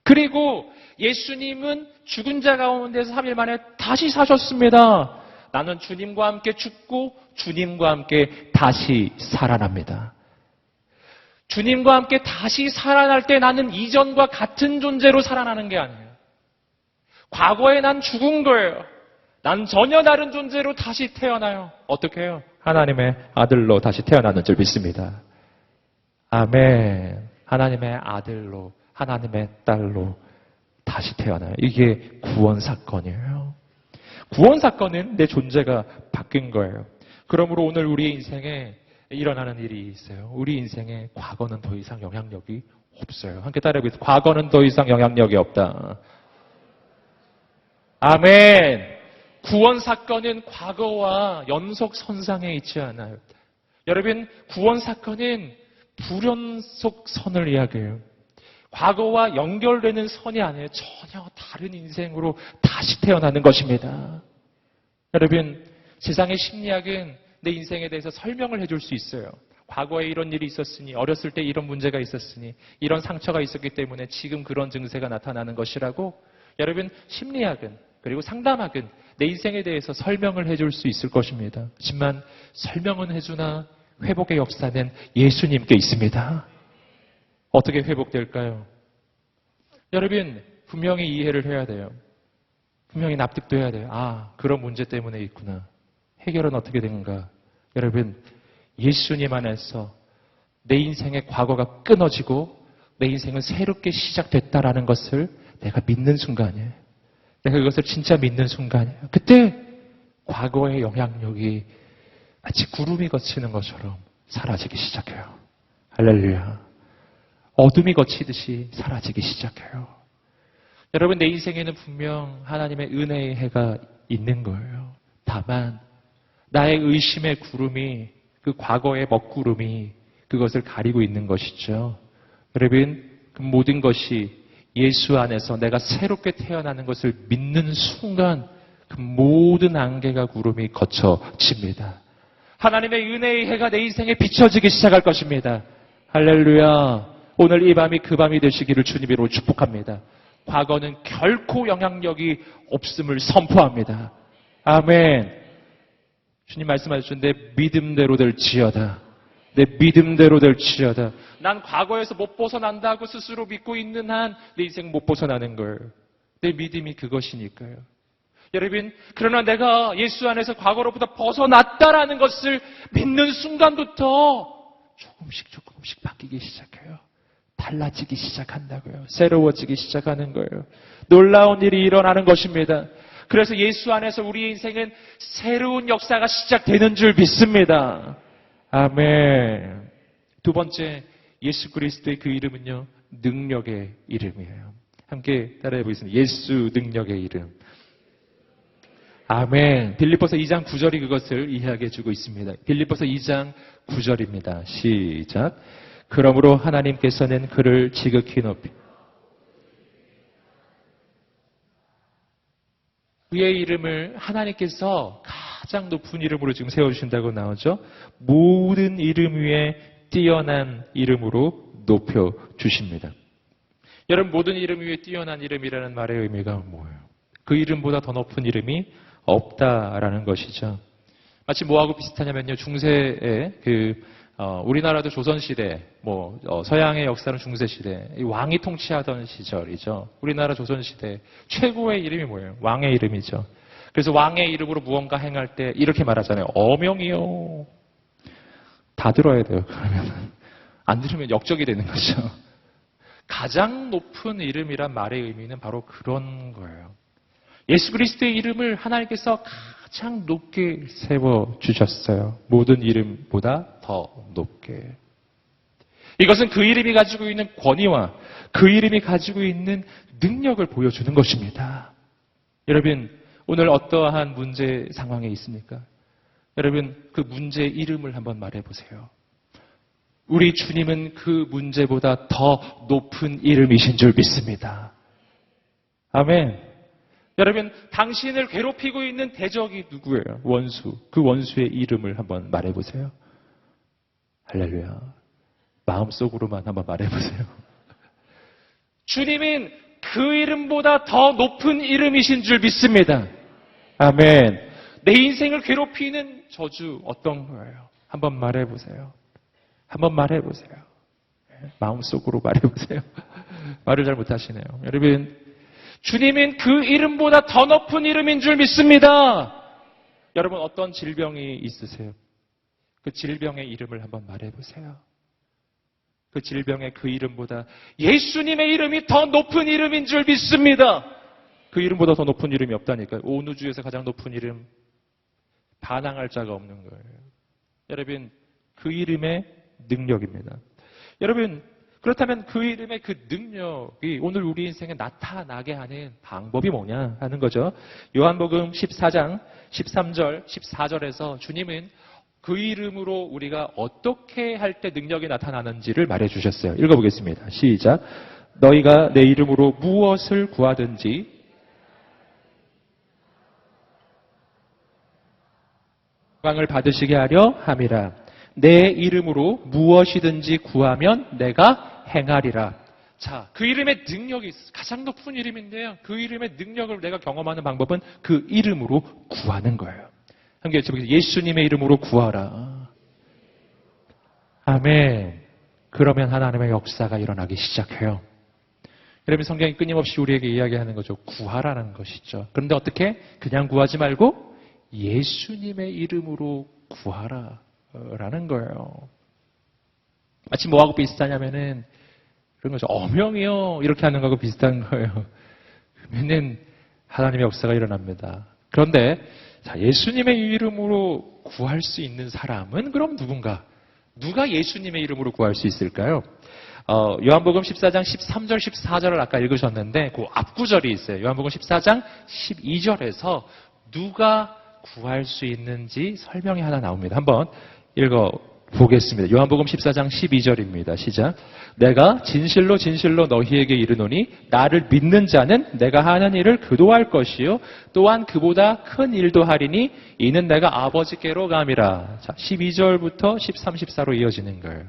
그리고 예수님은 죽은 자 가운데서 3일 만에 다시 사셨습니다. 나는 주님과 함께 죽고 주님과 함께 다시 살아납니다. 주님과 함께 다시 살아날 때 나는 이전과 같은 존재로 살아나는 게 아니에요. 과거에 난 죽은 거예요. 난 전혀 다른 존재로 다시 태어나요. 어떻게 해요? 하나님의 아들로 다시 태어나는 줄 믿습니다. 아멘. 하나님의 아들로, 하나님의 딸로 다시 태어나요. 이게 구원 사건이에요. 구원 사건은 내 존재가 바뀐 거예요. 그러므로 오늘 우리의 인생에 일어나는 일이 있어요. 우리 인생에 과거는 더 이상 영향력이 없어요. 함께 따라해보겠습니다. 과거는 더 이상 영향력이 없다. 아멘. 구원 사건은 과거와 연속선상에 있지 않아요. 여러분, 구원 사건은 불연속 선을 이야기해요. 과거와 연결되는 선이 아니에요. 전혀 다른 인생으로 다시 태어나는 것입니다. 여러분, 세상의 심리학은 내 인생에 대해서 설명을 해줄 수 있어요. 과거에 이런 일이 있었으니, 어렸을 때 이런 문제가 있었으니, 이런 상처가 있었기 때문에 지금 그런 증세가 나타나는 것이라고 여러분, 심리학은 그리고 상담학은 내 인생에 대해서 설명을 해줄 수 있을 것입니다. 하지만 설명은 해주나 회복의 역사는 예수님께 있습니다. 어떻게 회복될까요? 여러분, 분명히 이해를 해야 돼요. 분명히 납득도 해야 돼요. 아, 그런 문제 때문에 있구나. 해결은 어떻게 되는가? 여러분, 예수님 안에서 내 인생의 과거가 끊어지고 내 인생은 새롭게 시작됐다라는 것을 내가 믿는 순간이에요. 내가 그것을 진짜 믿는 순간이에요. 그때 과거의 영향력이 마치 구름이 거치는 것처럼 사라지기 시작해요. 할렐루야. 어둠이 거치듯이 사라지기 시작해요. 여러분, 내 인생에는 분명 하나님의 은혜의 해가 있는 거예요. 다만 나의 의심의 구름이, 그 과거의 먹구름이 그것을 가리고 있는 것이죠. 여러분, 그 모든 것이 예수 안에서 내가 새롭게 태어나는 것을 믿는 순간 그 모든 안개가 구름이 거쳐집니다. 하나님의 은혜의 해가 내 인생에 비춰지기 시작할 것입니다. 할렐루야. 오늘 이 밤이 그 밤이 되시기를 주님으로 축복합니다. 과거는 결코 영향력이 없음을 선포합니다. 아멘. 주님 말씀하셨는데 믿음대로 될지어다. 내 믿음대로 될지어다. 난 과거에서 못 벗어난다고 스스로 믿고 있는 한 내 인생 못 벗어나는 거예요. 내 믿음이 그것이니까요. 여러분, 그러나 내가 예수 안에서 과거로부터 벗어났다라는 것을 믿는 순간부터 조금씩 바뀌기 시작해요. 달라지기 시작한다고요. 새로워지기 시작하는 거예요. 놀라운 일이 일어나는 것입니다. 그래서 예수 안에서 우리의 인생은 새로운 역사가 시작되는 줄 믿습니다. 아멘. 두 번째, 예수 그리스도의 그 이름은요, 능력의 이름이에요. 함께 따라해 보겠습니다. 예수 능력의 이름. 아멘. 빌립보서 2장 9절이 그것을 이해하게 해주고 있습니다. 빌립보서 2장 9절입니다. 시작. 그러므로 하나님께서는 그를 지극히 높이 그의 이름을 하나님께서 가장 높은 이름으로 지금 세워주신다고 나오죠. 모든 이름 위에 뛰어난 이름으로 높여주십니다. 여러분, 모든 이름 위에 뛰어난 이름이라는 말의 의미가 뭐예요? 그 이름보다 더 높은 이름이 없다라는 것이죠. 마치 뭐하고 비슷하냐면요. 중세에 우리나라도 조선시대, 서양의 역사는 중세시대, 왕이 통치하던 시절이죠. 우리나라 조선시대 최고의 이름이 뭐예요? 왕의 이름이죠. 그래서 왕의 이름으로 무언가 행할 때 이렇게 말하잖아요. 어명이요. 다 들어야 돼요. 그러면 안 들으면 역적이 되는 거죠. 가장 높은 이름이란 말의 의미는 바로 그런 거예요. 예수 그리스도의 이름을 하나님께서 가장 높게 세워주셨어요. 모든 이름보다 더 높게. 이것은 그 이름이 가지고 있는 권위와 그 이름이 가지고 있는 능력을 보여주는 것입니다. 여러분, 오늘 어떠한 문제 상황에 있습니까? 여러분, 그 문제의 이름을 한번 말해보세요. 우리 주님은 그 문제보다 더 높은 이름이신 줄 믿습니다. 아멘. 여러분, 당신을 괴롭히고 있는 대적이 누구예요? 원수. 그 원수의 이름을 한번 말해보세요. 할렐루야. 마음속으로만 한번 말해보세요. 주님은 그 이름보다 더 높은 이름이신 줄 믿습니다. 아멘. 내 인생을 괴롭히는 저주 어떤 거예요? 한번 말해보세요. 한번 말해보세요. 마음속으로 말해보세요. 말을 잘 못하시네요. 여러분, 주님은 그 이름보다 더 높은 이름인 줄 믿습니다. 여러분, 어떤 질병이 있으세요? 그 질병의 이름을 한번 말해보세요. 그 질병의 그 이름보다 예수님의 이름이 더 높은 이름인 줄 믿습니다. 그 이름보다 더 높은 이름이 없다니까요. 온 우주에서 가장 높은 이름, 반항할 자가 없는 거예요. 여러분, 그 이름의 능력입니다. 여러분, 그렇다면 그 이름의 그 능력이 오늘 우리 인생에 나타나게 하는 방법이 뭐냐 하는 거죠. 요한복음 14장 13절, 14절에서 주님은 그 이름으로 우리가 어떻게 할 때 능력이 나타나는지를 말해주셨어요. 읽어보겠습니다. 시작. 너희가 내 이름으로 무엇을 구하든지 영광을 받으시게 하려 함이라. 내 이름으로 무엇이든지 구하면 내가 행하리라. 자, 그 이름의 능력이 가장 높은 이름인데요. 그 이름의 능력을 내가 경험하는 방법은 그 이름으로 구하는 거예요. 함께 외쳐보겠습니다. 예수님의 이름으로 구하라. 아멘. 그러면 하나님의 역사가 일어나기 시작해요. 여러분, 성경이 끊임없이 우리에게 이야기하는 거죠. 구하라는 것이죠. 그런데 어떻게? 그냥 구하지 말고 예수님의 이름으로 구하라라는 거예요. 마치 뭐하고 비슷하냐면은 그런 거죠. 어명이요. 이렇게 하는 거하고 비슷한 거예요. 그러면은 하나님의 역사가 일어납니다. 그런데 자, 예수님의 이름으로 구할 수 있는 사람은 그럼 누군가? 누가 예수님의 이름으로 구할 수 있을까요? 요한복음 14장 13절, 14절을 아까 읽으셨는데 그 앞구절이 있어요. 요한복음 14장 12절에서 누가 구할 수 있는지 설명이 하나 나옵니다. 한번 읽어보겠습니다. 요한복음 14장 12절입니다. 시작. 내가 진실로 진실로 너희에게 이르노니 나를 믿는 자는 내가 하는 일을 그도 할 것이요 또한 그보다 큰 일도 하리니 이는 내가 아버지께로 감이라. 자, 12절부터 13, 14로 이어지는 거예요.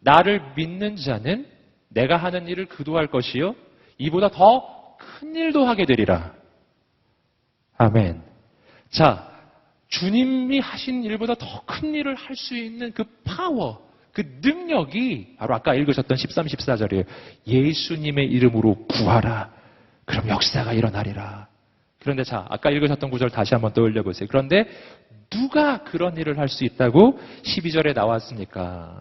나를 믿는 자는 내가 하는 일을 그도 할 것이요 이보다 더 큰 일도 하게 되리라. 아멘. 자, 주님이 하신 일보다 더 큰 일을 할 수 있는 그 파워, 그 능력이 바로 아까 읽으셨던 13, 14절이에요. 예수님의 이름으로 구하라. 그럼 역사가 일어나리라. 그런데 자, 아까 읽으셨던 구절 다시 한번 떠올려 보세요. 그런데 누가 그런 일을 할 수 있다고 12절에 나왔습니까?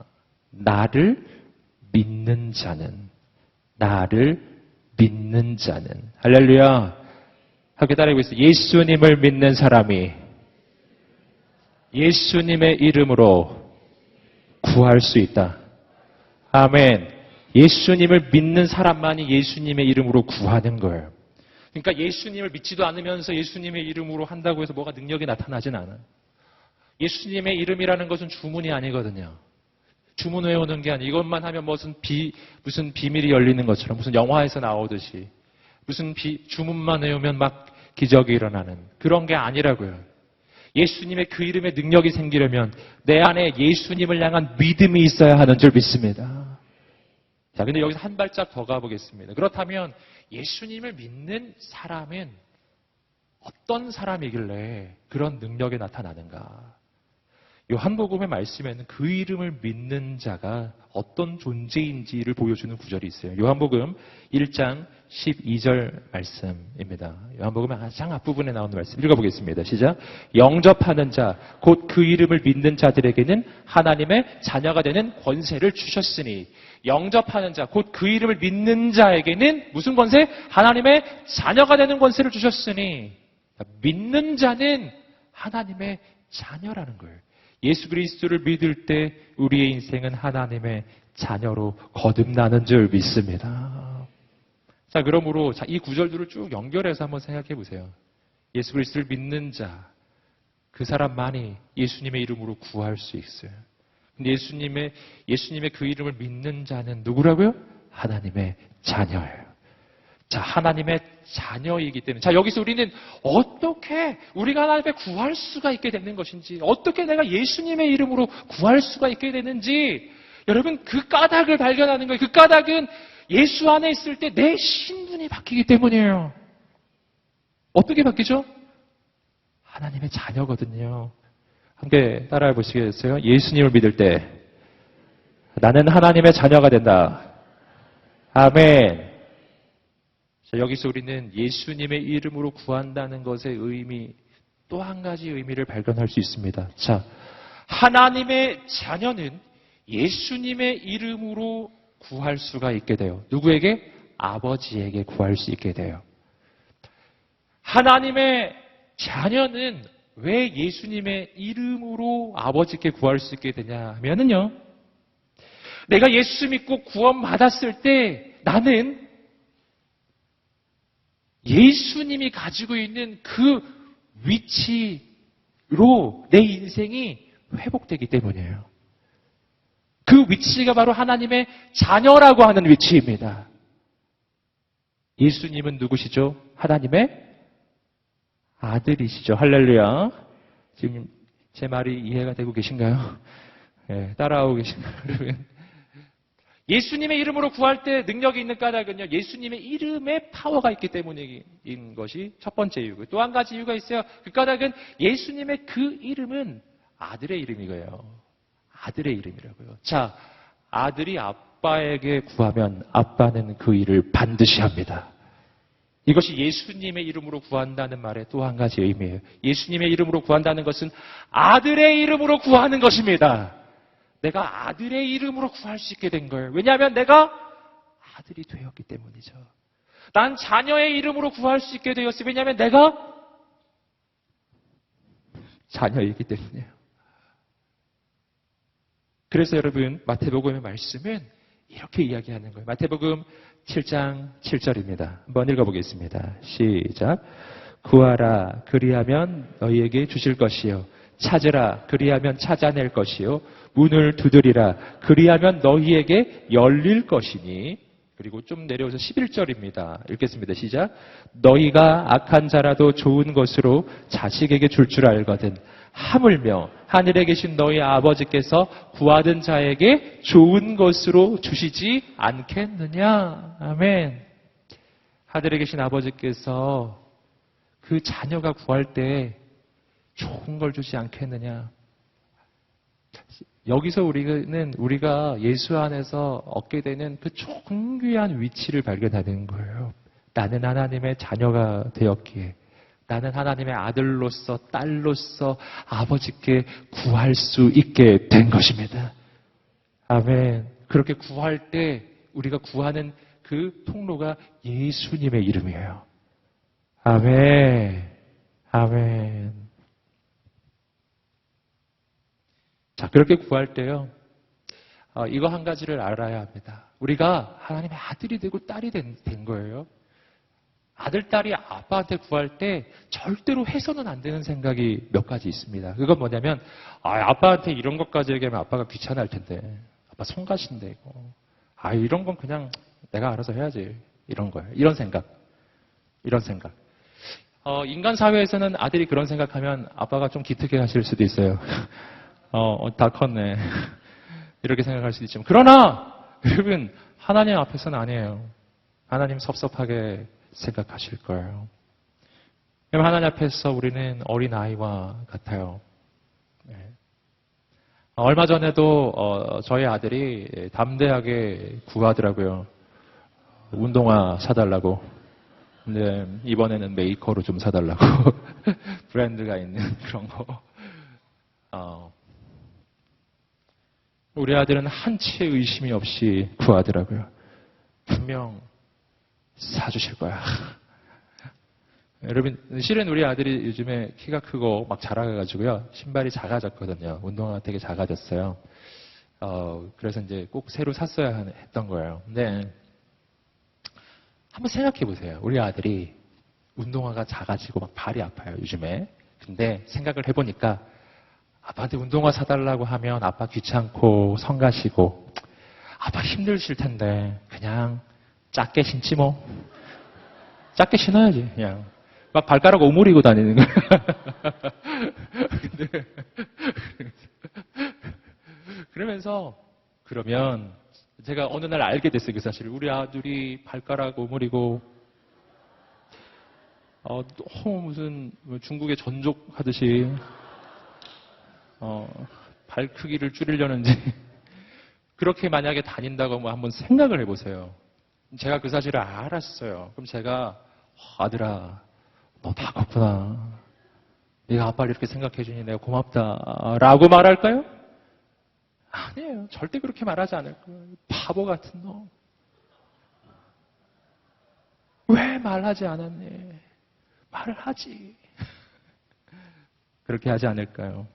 나를 믿는 자는, 나를 믿는 자는. 할렐루야. 함께 따라하고 있어요. 예수님을 믿는 사람이 예수님의 이름으로 구할 수 있다. 아멘. 예수님을 믿는 사람만이 예수님의 이름으로 구하는 거예요. 그러니까 예수님을 믿지도 않으면서 예수님의 이름으로 한다고 해서 뭐가 능력이 나타나진 않아요. 예수님의 이름이라는 것은 주문이 아니거든요. 주문 외우는 게 아니고 이것만 하면 무슨 비밀이 열리는 것처럼 무슨 영화에서 나오듯이 무슨 주문만 외우면 막 기적이 일어나는 그런 게 아니라고요. 예수님의 그 이름의 능력이 생기려면 내 안에 예수님을 향한 믿음이 있어야 하는 줄 믿습니다. 자, 근데 여기서 한 발짝 더 가보겠습니다. 그렇다면 예수님을 믿는 사람은 어떤 사람이길래 그런 능력이 나타나는가? 요한복음의 말씀에는 그 이름을 믿는 자가 어떤 존재인지를 보여주는 구절이 있어요. 요한복음 1장 12절 말씀입니다. 요한복음 가장 앞부분에 나오는 말씀 읽어보겠습니다. 시작. 영접하는 자, 곧 그 이름을 믿는 자들에게는 하나님의 자녀가 되는 권세를 주셨으니 영접하는 자, 곧 그 이름을 믿는 자에게는 무슨 권세? 하나님의 자녀가 되는 권세를 주셨으니 믿는 자는 하나님의 자녀라는 거예요. 예수 그리스도를 믿을 때 우리의 인생은 하나님의 자녀로 거듭나는 줄 믿습니다. 자, 그러므로 이 구절들을 쭉 연결해서 한번 생각해 보세요. 예수 그리스도를 믿는 자, 그 사람만이 예수님의 이름으로 구할 수 있어요. 근데 예수님의 그 이름을 믿는 자는 누구라고요? 하나님의 자녀예요. 자, 하나님의 자녀이기 때문에. 자, 여기서 우리는 어떻게 우리가 하나님의 구할 수가 있게 되는 것인지, 어떻게 내가 예수님의 이름으로 구할 수가 있게 되는지, 여러분 그 까닭을 발견하는 거예요. 그 까닭은 예수 안에 있을 때 내 신분이 바뀌기 때문이에요. 어떻게 바뀌죠? 하나님의 자녀거든요. 함께 따라해 보시겠어요? 예수님을 믿을 때 나는 하나님의 자녀가 된다. 아멘. 자, 여기서 우리는 예수님의 이름으로 구한다는 것의 의미, 또 한 가지 의미를 발견할 수 있습니다. 자, 하나님의 자녀는 예수님의 이름으로 구할 수가 있게 돼요. 누구에게? 아버지에게 구할 수 있게 돼요. 하나님의 자녀는 왜 예수님의 이름으로 아버지께 구할 수 있게 되냐 하면은요, 내가 예수 믿고 구원받았을 때 나는 예수님이 가지고 있는 그 위치로 내 인생이 회복되기 때문이에요. 그 위치가 바로 하나님의 자녀라고 하는 위치입니다. 예수님은 누구시죠? 하나님의 아들이시죠. 할렐루야. 지금 제 말이 이해가 되고 계신가요? 예, 따라오고 계신가요, 여러분? 예수님의 이름으로 구할 때 능력이 있는 까닭은요, 예수님의 이름에 파워가 있기 때문인 것이 첫 번째 이유고, 또 한 가지 이유가 있어요. 그 까닭은 예수님의 그 이름은 아들의 이름이고요. 아들의 이름이라고요. 자, 아들이 아빠에게 구하면 아빠는 그 일을 반드시 합니다. 이것이 예수님의 이름으로 구한다는 말의 또 한 가지 의미예요. 예수님의 이름으로 구한다는 것은 아들의 이름으로 구하는 것입니다. 내가 아들의 이름으로 구할 수 있게 된 거예요. 왜냐하면 내가 아들이 되었기 때문이죠. 난 자녀의 이름으로 구할 수 있게 되었어요. 왜냐하면 내가 자녀이기 때문이에요. 그래서 여러분, 마태복음의 말씀은 이렇게 이야기하는 거예요. 마태복음 7장 7절입니다. 한번 읽어보겠습니다. 시작. 구하라, 그리하면 너희에게 주실 것이요. 찾으라, 그리하면 찾아낼 것이요. 문을 두드리라, 그리하면 너희에게 열릴 것이니. 그리고 좀 내려오서 11절입니다. 읽겠습니다. 시작. 너희가 악한 자라도 좋은 것으로 자식에게 줄 줄 알거든. 하물며 하늘에 계신 너희 아버지께서 구하던 자에게 좋은 것으로 주시지 않겠느냐. 아멘. 하늘에 계신 아버지께서 그 자녀가 구할 때 좋은 걸 주지 않겠느냐. 여기서 우리가 예수 안에서 얻게 되는 그 존귀한 위치를 발견하는 거예요. 나는 하나님의 자녀가 되었기에, 나는 하나님의 아들로서, 딸로서 아버지께 구할 수 있게 된 것입니다. 아멘. 그렇게 구할 때 우리가 구하는 그 통로가 예수님의 이름이에요. 아멘. 아멘. 자, 그렇게 구할 때요, 이거 한 가지를 알아야 합니다. 우리가 하나님의 아들이 되고 딸이 된 거예요. 아들, 딸이 아빠한테 구할 때 절대로 해서는 안 되는 생각이 몇 가지 있습니다. 그건 뭐냐면, 아빠한테 이런 것까지 얘기하면 아빠가 귀찮아할 텐데, 아빠 성가신데, 이거. 이런 건 그냥 내가 알아서 해야지. 이런 거예요. 이런 생각. 인간 사회에서는 아들이 그런 생각하면 아빠가 좀 기특해 하실 수도 있어요. 다 컸네. 이렇게 생각할 수도 있지만. 그러나, 여러분, 하나님 앞에서는 아니에요. 하나님 섭섭하게 생각하실 거예요. 왜냐면 하나님 앞에서 우리는 어린아이와 같아요. 네. 얼마 전에도 저희 아들이 담대하게 구하더라고요. 운동화 사달라고. 근데 이번에는 메이커로 좀 사달라고. 브랜드가 있는 그런 거. 우리 아들은 한치의 의심이 없이 구하더라고요. 분명 사주실 거야. 여러분, 실은 우리 아들이 요즘에 키가 크고 막 자라가지고요. 신발이 작아졌거든요. 운동화가 되게 작아졌어요. 그래서 이제 꼭 새로 샀어야 했던 거예요. 근데 한번 생각해 보세요. 우리 아들이 운동화가 작아지고 막 발이 아파요, 요즘에. 근데 생각을 해보니까 아빠한테 운동화 사달라고 하면 아빠 귀찮고 성가시고 아빠 힘드실 텐데 그냥 작게 신지 뭐. 작게 신어야지, 그냥. 막 발가락 오므리고 다니는 거야. 근데 그러면 제가 어느 날 알게 됐어요, 그 사실을. 우리 아들이 발가락 오므리고 무슨 중국의 전족 하듯이 발 크기를 줄이려는지 그렇게 만약에 다닌다고 하면 한번 생각을 해보세요. 제가 그 사실을 알았어요. 그럼 제가 아들아, 너 다 컸구나. 네가 아빠를 이렇게 생각해주니 내가 고맙다라고 말할까요? 아니에요. 절대 그렇게 말하지 않을 거예요. 바보 같은 놈. 왜 말하지 않았니? 말을 하지. 그렇게 하지 않을까요?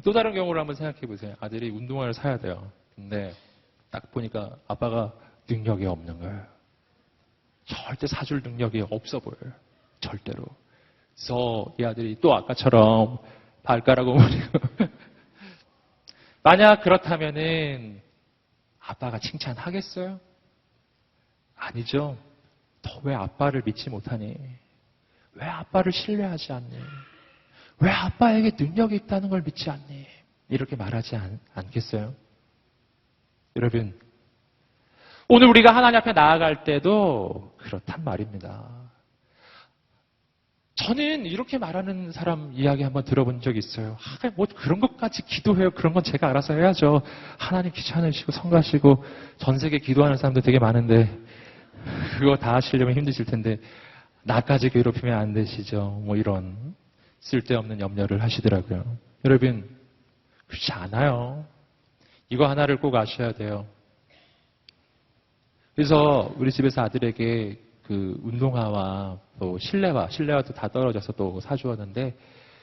또 다른 경우를 한번 생각해 보세요. 아들이 운동화를 사야 돼요. 근데 딱 보니까 아빠가 능력이 없는 거예요. 절대 사줄 능력이 없어 보여요. 절대로. 그래서 이 아들이 또 아까처럼 발가락 오므리고 만약 그렇다면은 아빠가 칭찬하겠어요? 아니죠. 너 왜 아빠를 믿지 못하니? 왜 아빠를 신뢰하지 않니? 왜 아빠에게 능력이 있다는 걸 믿지 않니? 이렇게 말하지 않겠어요? 여러분, 오늘 우리가 하나님 앞에 나아갈 때도 그렇단 말입니다. 저는 이렇게 말하는 사람 이야기 한번 들어본 적이 있어요. 뭐 그런 것까지 기도해요. 그런 건 제가 알아서 해야죠. 하나님 귀찮으시고 성가시고 전 세계 기도하는 사람들 되게 많은데 그거 다 하시려면 힘드실 텐데 나까지 괴롭히면 안 되시죠. 뭐 이런 쓸데없는 염려를 하시더라고요. 여러분, 그렇지 않아요. 이거 하나를 꼭 아셔야 돼요. 그래서 우리 집에서 아들에게 그 운동화와 또 실내화도 다 떨어져서 또 사주었는데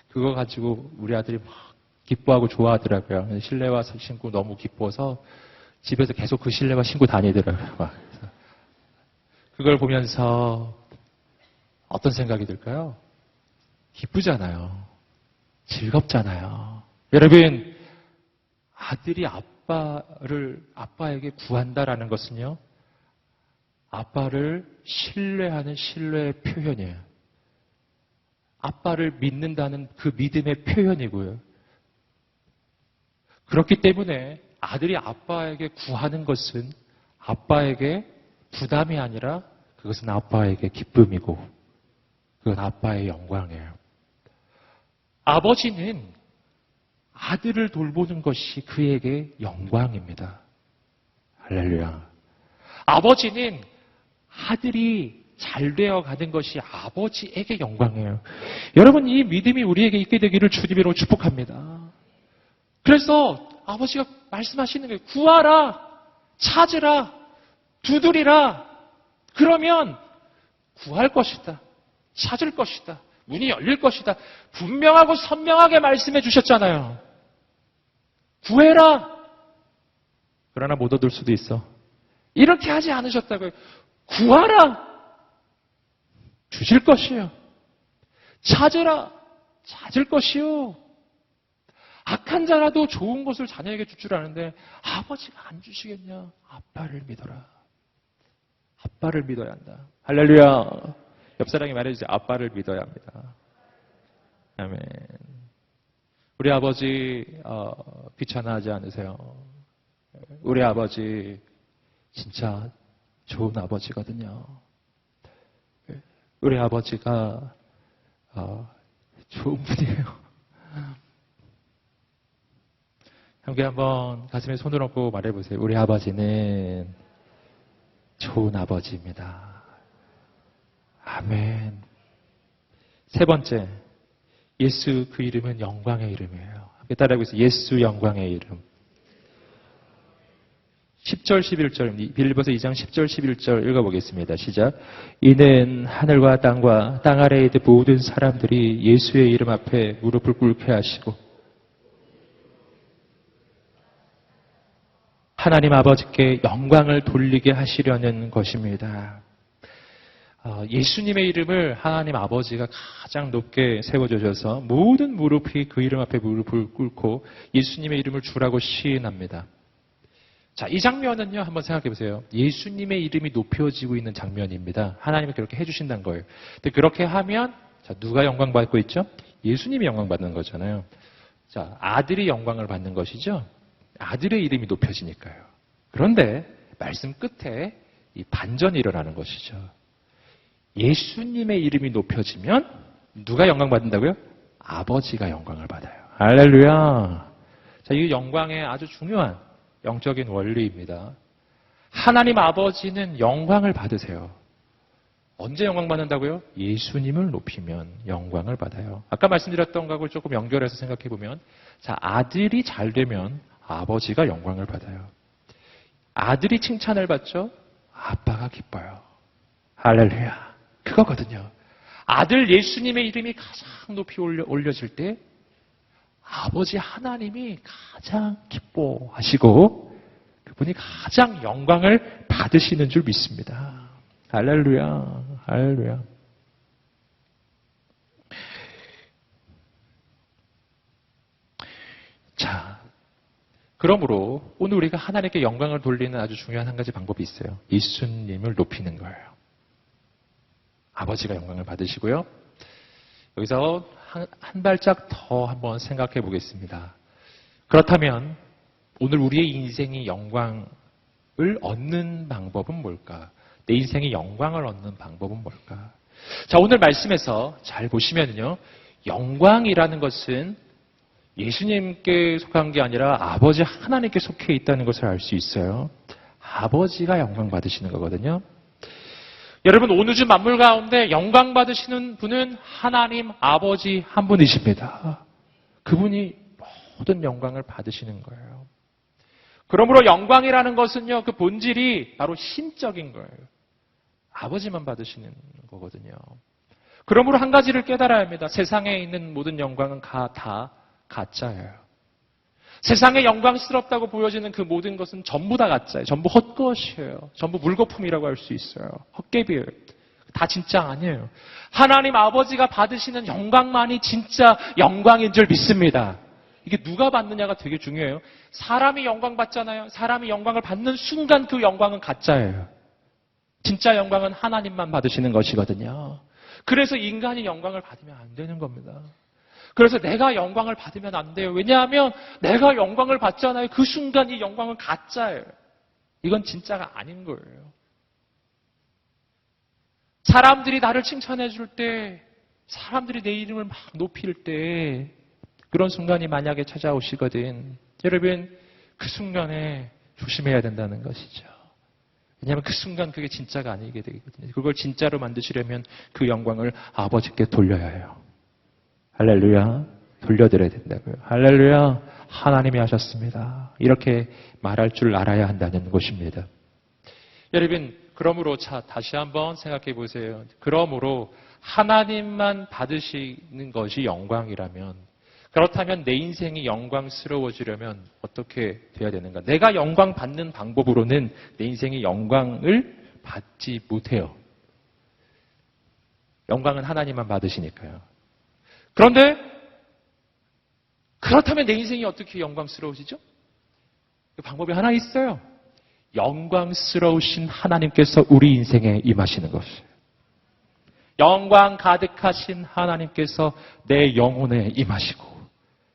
그거 가지고 우리 아들이 막 기뻐하고 좋아하더라고요. 실내화 신고 너무 기뻐서 집에서 계속 그 실내화 신고 다니더라고요. 막. 그걸 보면서 어떤 생각이 들까요? 기쁘잖아요. 즐겁잖아요. 여러분, 아들이 아빠에게 구한다라는 것은요, 아빠를 신뢰하는 신뢰의 표현이에요. 아빠를 믿는다는 그 믿음의 표현이고요. 그렇기 때문에 아들이 아빠에게 구하는 것은 아빠에게 부담이 아니라 그것은 아빠에게 기쁨이고 그건 아빠의 영광이에요. 아버지는 아들을 돌보는 것이 그에게 영광입니다. 할렐루야. 아버지는 아들이 잘 되어 가는 것이 아버지에게 영광이에요. 여러분, 이 믿음이 우리에게 있게 되기를 주님으로 축복합니다. 그래서 아버지가 말씀하시는 거예요. 구하라, 찾으라, 두드리라. 그러면 구할 것이다. 찾을 것이다. 문이 열릴 것이다. 분명하고 선명하게 말씀해 주셨잖아요. 구해라. 그러나 못 얻을 수도 있어. 이렇게 하지 않으셨다고요. 구하라. 주실 것이요. 찾으라. 찾을 것이요. 악한 자라도 좋은 것을 자녀에게 줄 줄 아는데 아버지가 안 주시겠냐? 아빠를 믿어라. 아빠를 믿어야 한다. 할렐루야. 옆 사람이 말해주세요. 아빠를 믿어야 합니다. 아멘. 우리 아버지 귀찮아하지 않으세요. 우리 아버지 진짜 좋은 아버지거든요. 우리 아버지가 좋은 분이에요. 함께 한번 가슴에 손을 얹고 말해보세요. 우리 아버지는 좋은 아버지입니다. 아멘. 세 번째, 예수 그 이름은 영광의 이름이에요. 함께 따라하고 예수 영광의 이름. 10절 11절 빌립보서 2장 10절 11절 읽어보겠습니다. 시작. 이는 하늘과 땅과 땅 아래에 있는 모든 사람들이 예수의 이름 앞에 무릎을 꿇게 하시고 하나님 아버지께 영광을 돌리게 하시려는 것입니다. 예수님의 이름을 하나님 아버지가 가장 높게 세워주셔서 모든 무릎이 그 이름 앞에 무릎을 꿇고 예수님의 이름을 주라고 시인합니다. 자, 이 장면은요, 한번 생각해 보세요. 예수님의 이름이 높여지고 있는 장면입니다. 하나님이 그렇게 해주신다는 거예요. 근데 그렇게 하면, 자, 누가 영광 받고 있죠? 예수님이 영광 받는 거잖아요. 자, 아들이 영광을 받는 것이죠? 아들의 이름이 높여지니까요. 그런데, 말씀 끝에 이 반전이 일어나는 것이죠. 예수님의 이름이 높여지면, 누가 영광 받는다고요? 아버지가 영광을 받아요. 할렐루야. 자, 이 영광의 아주 중요한 영적인 원리입니다. 하나님 아버지는 영광을 받으세요. 언제 영광 받는다고요? 예수님을 높이면 영광을 받아요. 아까 말씀드렸던 것을 조금 연결해서 생각해 보면, 자, 아들이 잘 되면 아버지가 영광을 받아요. 아들이 칭찬을 받죠? 아빠가 기뻐요. 할렐루야. 그거거든요. 아들 예수님의 이름이 가장 높이 올려질 때 아버지 하나님이 가장 기뻐하시고 그분이 가장 영광을 받으시는 줄 믿습니다. 할렐루야. 할렐루야. 자, 그러므로 오늘 우리가 하나님께 영광을 돌리는 아주 중요한 한 가지 방법이 있어요. 예수님을 높이는 거예요. 아버지가 영광을 받으시고요. 여기서 한 발짝 더 한번 생각해 보겠습니다. 그렇다면 오늘 우리의 인생이 영광을 얻는 방법은 뭘까? 내 인생의 영광을 얻는 방법은 뭘까? 자, 오늘 말씀에서 잘 보시면요. 영광이라는 것은 예수님께 속한 게 아니라 아버지 하나님께 속해 있다는 것을 알 수 있어요. 아버지가 영광 받으시는 거거든요. 여러분, 온 우주 만물 가운데 영광 받으시는 분은 하나님 아버지 한 분이십니다. 그분이 모든 영광을 받으시는 거예요. 그러므로 영광이라는 것은요, 그 본질이 바로 신적인 거예요. 아버지만 받으시는 거거든요. 그러므로 한 가지를 깨달아야 합니다. 세상에 있는 모든 영광은 다 가짜예요. 세상에 영광스럽다고 보여지는 그 모든 것은 전부 다 가짜예요. 전부 헛것이에요. 전부 물거품이라고 할 수 있어요. 헛개비예요. 다 진짜 아니에요. 하나님 아버지가 받으시는 영광만이 진짜 영광인 줄 믿습니다. 이게 누가 받느냐가 되게 중요해요. 사람이 영광 받잖아요. 사람이 영광을 받는 순간 그 영광은 가짜예요. 진짜 영광은 하나님만 받으시는 것이거든요. 그래서 인간이 영광을 받으면 안 되는 겁니다. 그래서 내가 영광을 받으면 안 돼요. 왜냐하면 내가 영광을 받잖아요. 그 순간 이 영광은 가짜예요. 이건 진짜가 아닌 거예요. 사람들이 나를 칭찬해 줄 때, 사람들이 내 이름을 막 높일 때 그런 순간이 만약에 찾아오시거든. 여러분, 그 순간에 조심해야 된다는 것이죠. 왜냐하면 그 순간 그게 진짜가 아니게 되거든요. 그걸 진짜로 만드시려면 그 영광을 아버지께 돌려야 해요. 할렐루야. 돌려드려야 된다고요. 할렐루야. 하나님이 하셨습니다. 이렇게 말할 줄 알아야 한다는 것입니다. 여러분, 그러므로 다시 한번 생각해 보세요. 그러므로 하나님만 받으시는 것이 영광이라면, 그렇다면 내 인생이 영광스러워지려면 어떻게 돼야 되는가? 내가 영광 받는 방법으로는 내 인생이 영광을 받지 못해요. 영광은 하나님만 받으시니까요. 그런데 그렇다면 내 인생이 어떻게 영광스러워지죠? 그 방법이 하나 있어요. 영광스러우신 하나님께서 우리 인생에 임하시는 것이에요. 영광 가득하신 하나님께서 내 영혼에 임하시고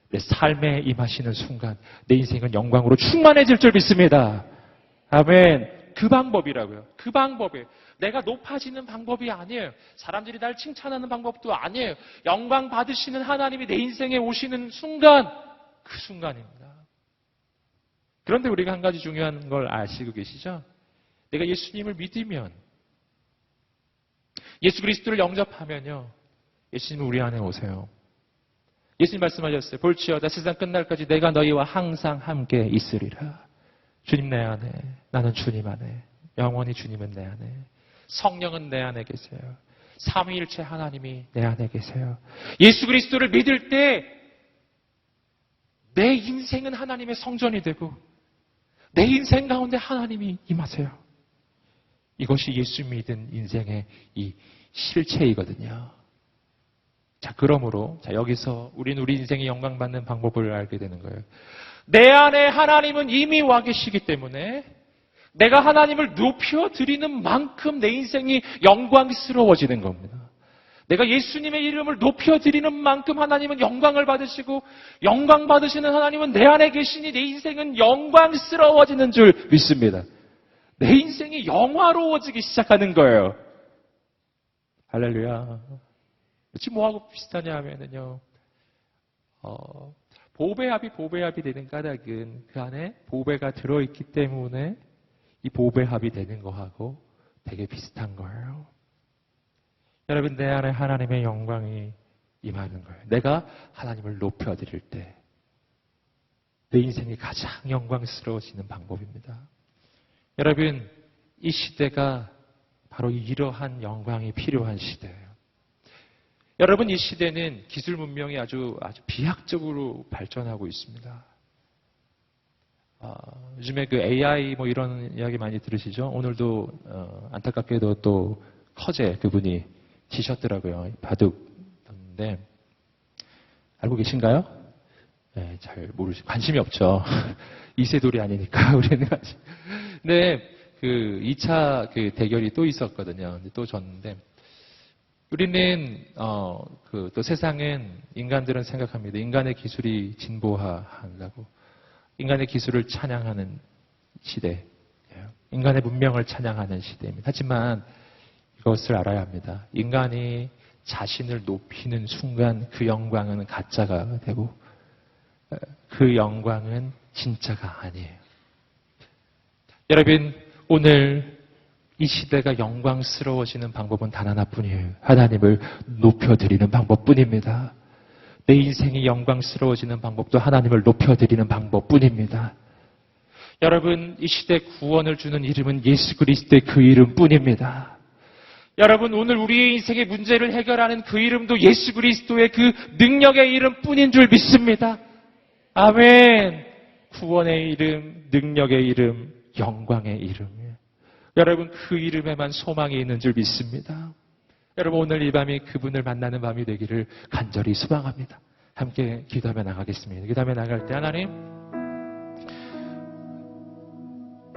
내 삶에 임하시는 순간 내 인생은 영광으로 충만해질 줄 믿습니다. 아멘. 그 방법이라고요. 그 방법이에요. 내가 높아지는 방법이 아니에요. 사람들이 날 칭찬하는 방법도 아니에요. 영광 받으시는 하나님이 내 인생에 오시는 순간, 그 순간입니다. 그런데 우리가 한 가지 중요한 걸 아시고 계시죠? 내가 예수님을 믿으면, 예수 그리스도를 영접하면요, 예수님은 우리 안에 오세요. 예수님 말씀하셨어요. 볼지어다 세상 끝날까지 내가 너희와 항상 함께 있으리라. 주님 내 안에, 나는 주님 안에, 영원히 주님은 내 안에, 성령은 내 안에 계세요. 삼위일체 하나님이 내 안에 계세요. 예수 그리스도를 믿을 때 내 인생은 하나님의 성전이 되고 내 인생 가운데 하나님이 임하세요. 이것이 예수 믿은 인생의 이 실체이거든요. 자, 그러므로 여기서 우린 우리 인생의 영광 받는 방법을 알게 되는 거예요. 내 안에 하나님은 이미 와 계시기 때문에 내가 하나님을 높여드리는 만큼 내 인생이 영광스러워지는 겁니다. 내가 예수님의 이름을 높여드리는 만큼 하나님은 영광을 받으시고 영광 받으시는 하나님은 내 안에 계시니 내 인생은 영광스러워지는 줄 믿습니다. 내 인생이 영화로워지기 시작하는 거예요. 할렐루야. 지금 뭐하고 비슷하냐 하면은요, 보배합이 되는 까닭은 그 안에 보배가 들어있기 때문에 이 보배합이 되는 거하고 되게 비슷한 거예요. 여러분, 내 안에 하나님의 영광이 임하는 거예요. 내가 하나님을 높여드릴 때 내 인생이 가장 영광스러워지는 방법입니다. 여러분, 이 시대가 바로 이러한 영광이 필요한 시대예요. 여러분, 이 시대는 기술 문명이 아주 비약적으로 발전하고 있습니다. 요즘에 그 AI 뭐 이런 이야기 많이 들으시죠? 오늘도 안타깝게도 또 커제 그분이 지셨더라고요. 바둑인데 알고 계신가요? 네, 잘 모르시고 관심이 없죠. 이세돌이 아니니까 우리는. 근데 그 2차 그 대결이 또 있었거든요. 근데 또 졌는데 우리는 또 세상은 인간들은 생각합니다. 인간의 기술이 진보하려고 인간의 기술을 찬양하는 시대, 인간의 문명을 찬양하는 시대입니다. 하지만 이것을 알아야 합니다. 인간이 자신을 높이는 순간 그 영광은 가짜가 되고 그 영광은 진짜가 아니에요. 여러분, 오늘 이 시대가 영광스러워지는 방법은 단 하나뿐이에요. 하나님을 높여드리는 방법뿐입니다. 내 인생이 영광스러워지는 방법도 하나님을 높여드리는 방법뿐입니다. 여러분, 이 시대 구원을 주는 이름은 예수 그리스도의 그 이름뿐입니다. 여러분, 오늘 우리의 인생의 문제를 해결하는 그 이름도 예수 그리스도의 그 능력의 이름뿐인 줄 믿습니다. 아멘. 구원의 이름, 능력의 이름, 영광의 이름이에요. 여러분, 그 이름에만 소망이 있는 줄 믿습니다. 여러분, 오늘 이 밤이 그분을 만나는 밤이 되기를 간절히 소망합니다. 함께 기도하며 나가겠습니다. 기도하며 나갈 때 하나님,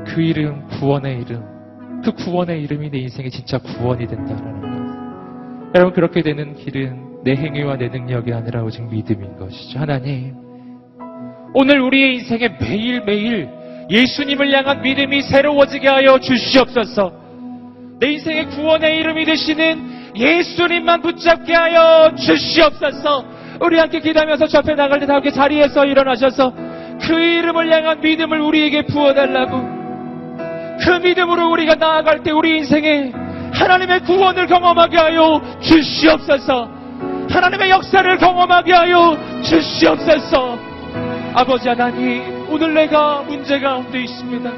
그 이름, 구원의 이름, 그 구원의 이름이 내 인생에 진짜 구원이 된다는 것. 여러분, 그렇게 되는 길은 내 행위와 내 능력이 아니라 오직 믿음인 것이죠. 하나님, 오늘 우리의 인생에 매일매일 예수님을 향한 믿음이 새로워지게 하여 주시옵소서. 내 인생의 구원의 이름이 되시는 예수님만 붙잡게 하여 주시옵소서. 우리 함께 기도하면서 저 앞에 나갈 때 다 함께 자리에서 일어나셔서 그 이름을 향한 믿음을 우리에게 부어달라고. 그 믿음으로 우리가 나아갈 때 우리 인생에 하나님의 구원을 경험하게 하여 주시옵소서. 하나님의 역사를 경험하게 하여 주시옵소서. 아버지 하나님, 오늘 내가 문제 가운데 있습니다.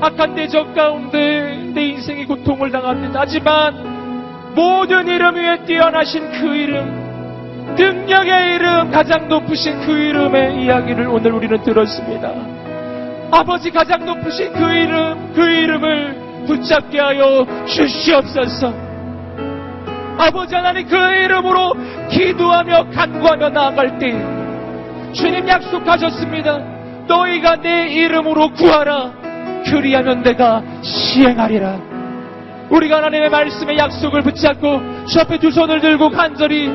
악한 대적 가운데 내 인생이 고통을 당합니다. 하지만 모든 이름 위에 뛰어나신 그 이름, 능력의 이름, 가장 높으신 그 이름의 이야기를 오늘 우리는 들었습니다. 아버지, 가장 높으신 그 이름을 붙잡게 하여 주시옵소서. 아버지 하나님, 그 이름으로 기도하며 간구하며 나아갈 때 주님 약속하셨습니다. 너희가 내 이름으로 구하라. 그리하면 내가 시행하리라. 우리가 하나님의 말씀의 약속을 붙잡고 주 앞에 두 손을 들고 간절히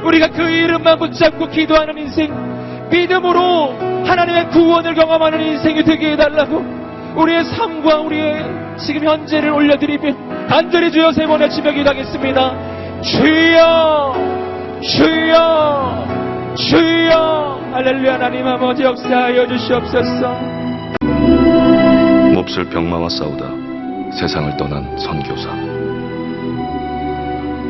우리가 그 이름만 붙잡고 기도하는 인생, 믿음으로 하나님의 구원을 경험하는 인생이 되게 해달라고 우리의 삶과 우리의 지금 현재를 올려드리며 간절히 주여 세 번의 치며 기도하겠습니다. 주여, 주여, 주여. 할렐루야. 하나님 아버지 역사하여 주시옵소서. 몹쓸 병마와 싸우다 세상을 떠난 선교사.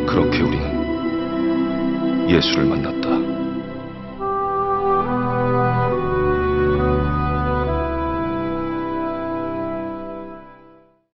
그렇게 우리는 예수를 만났다.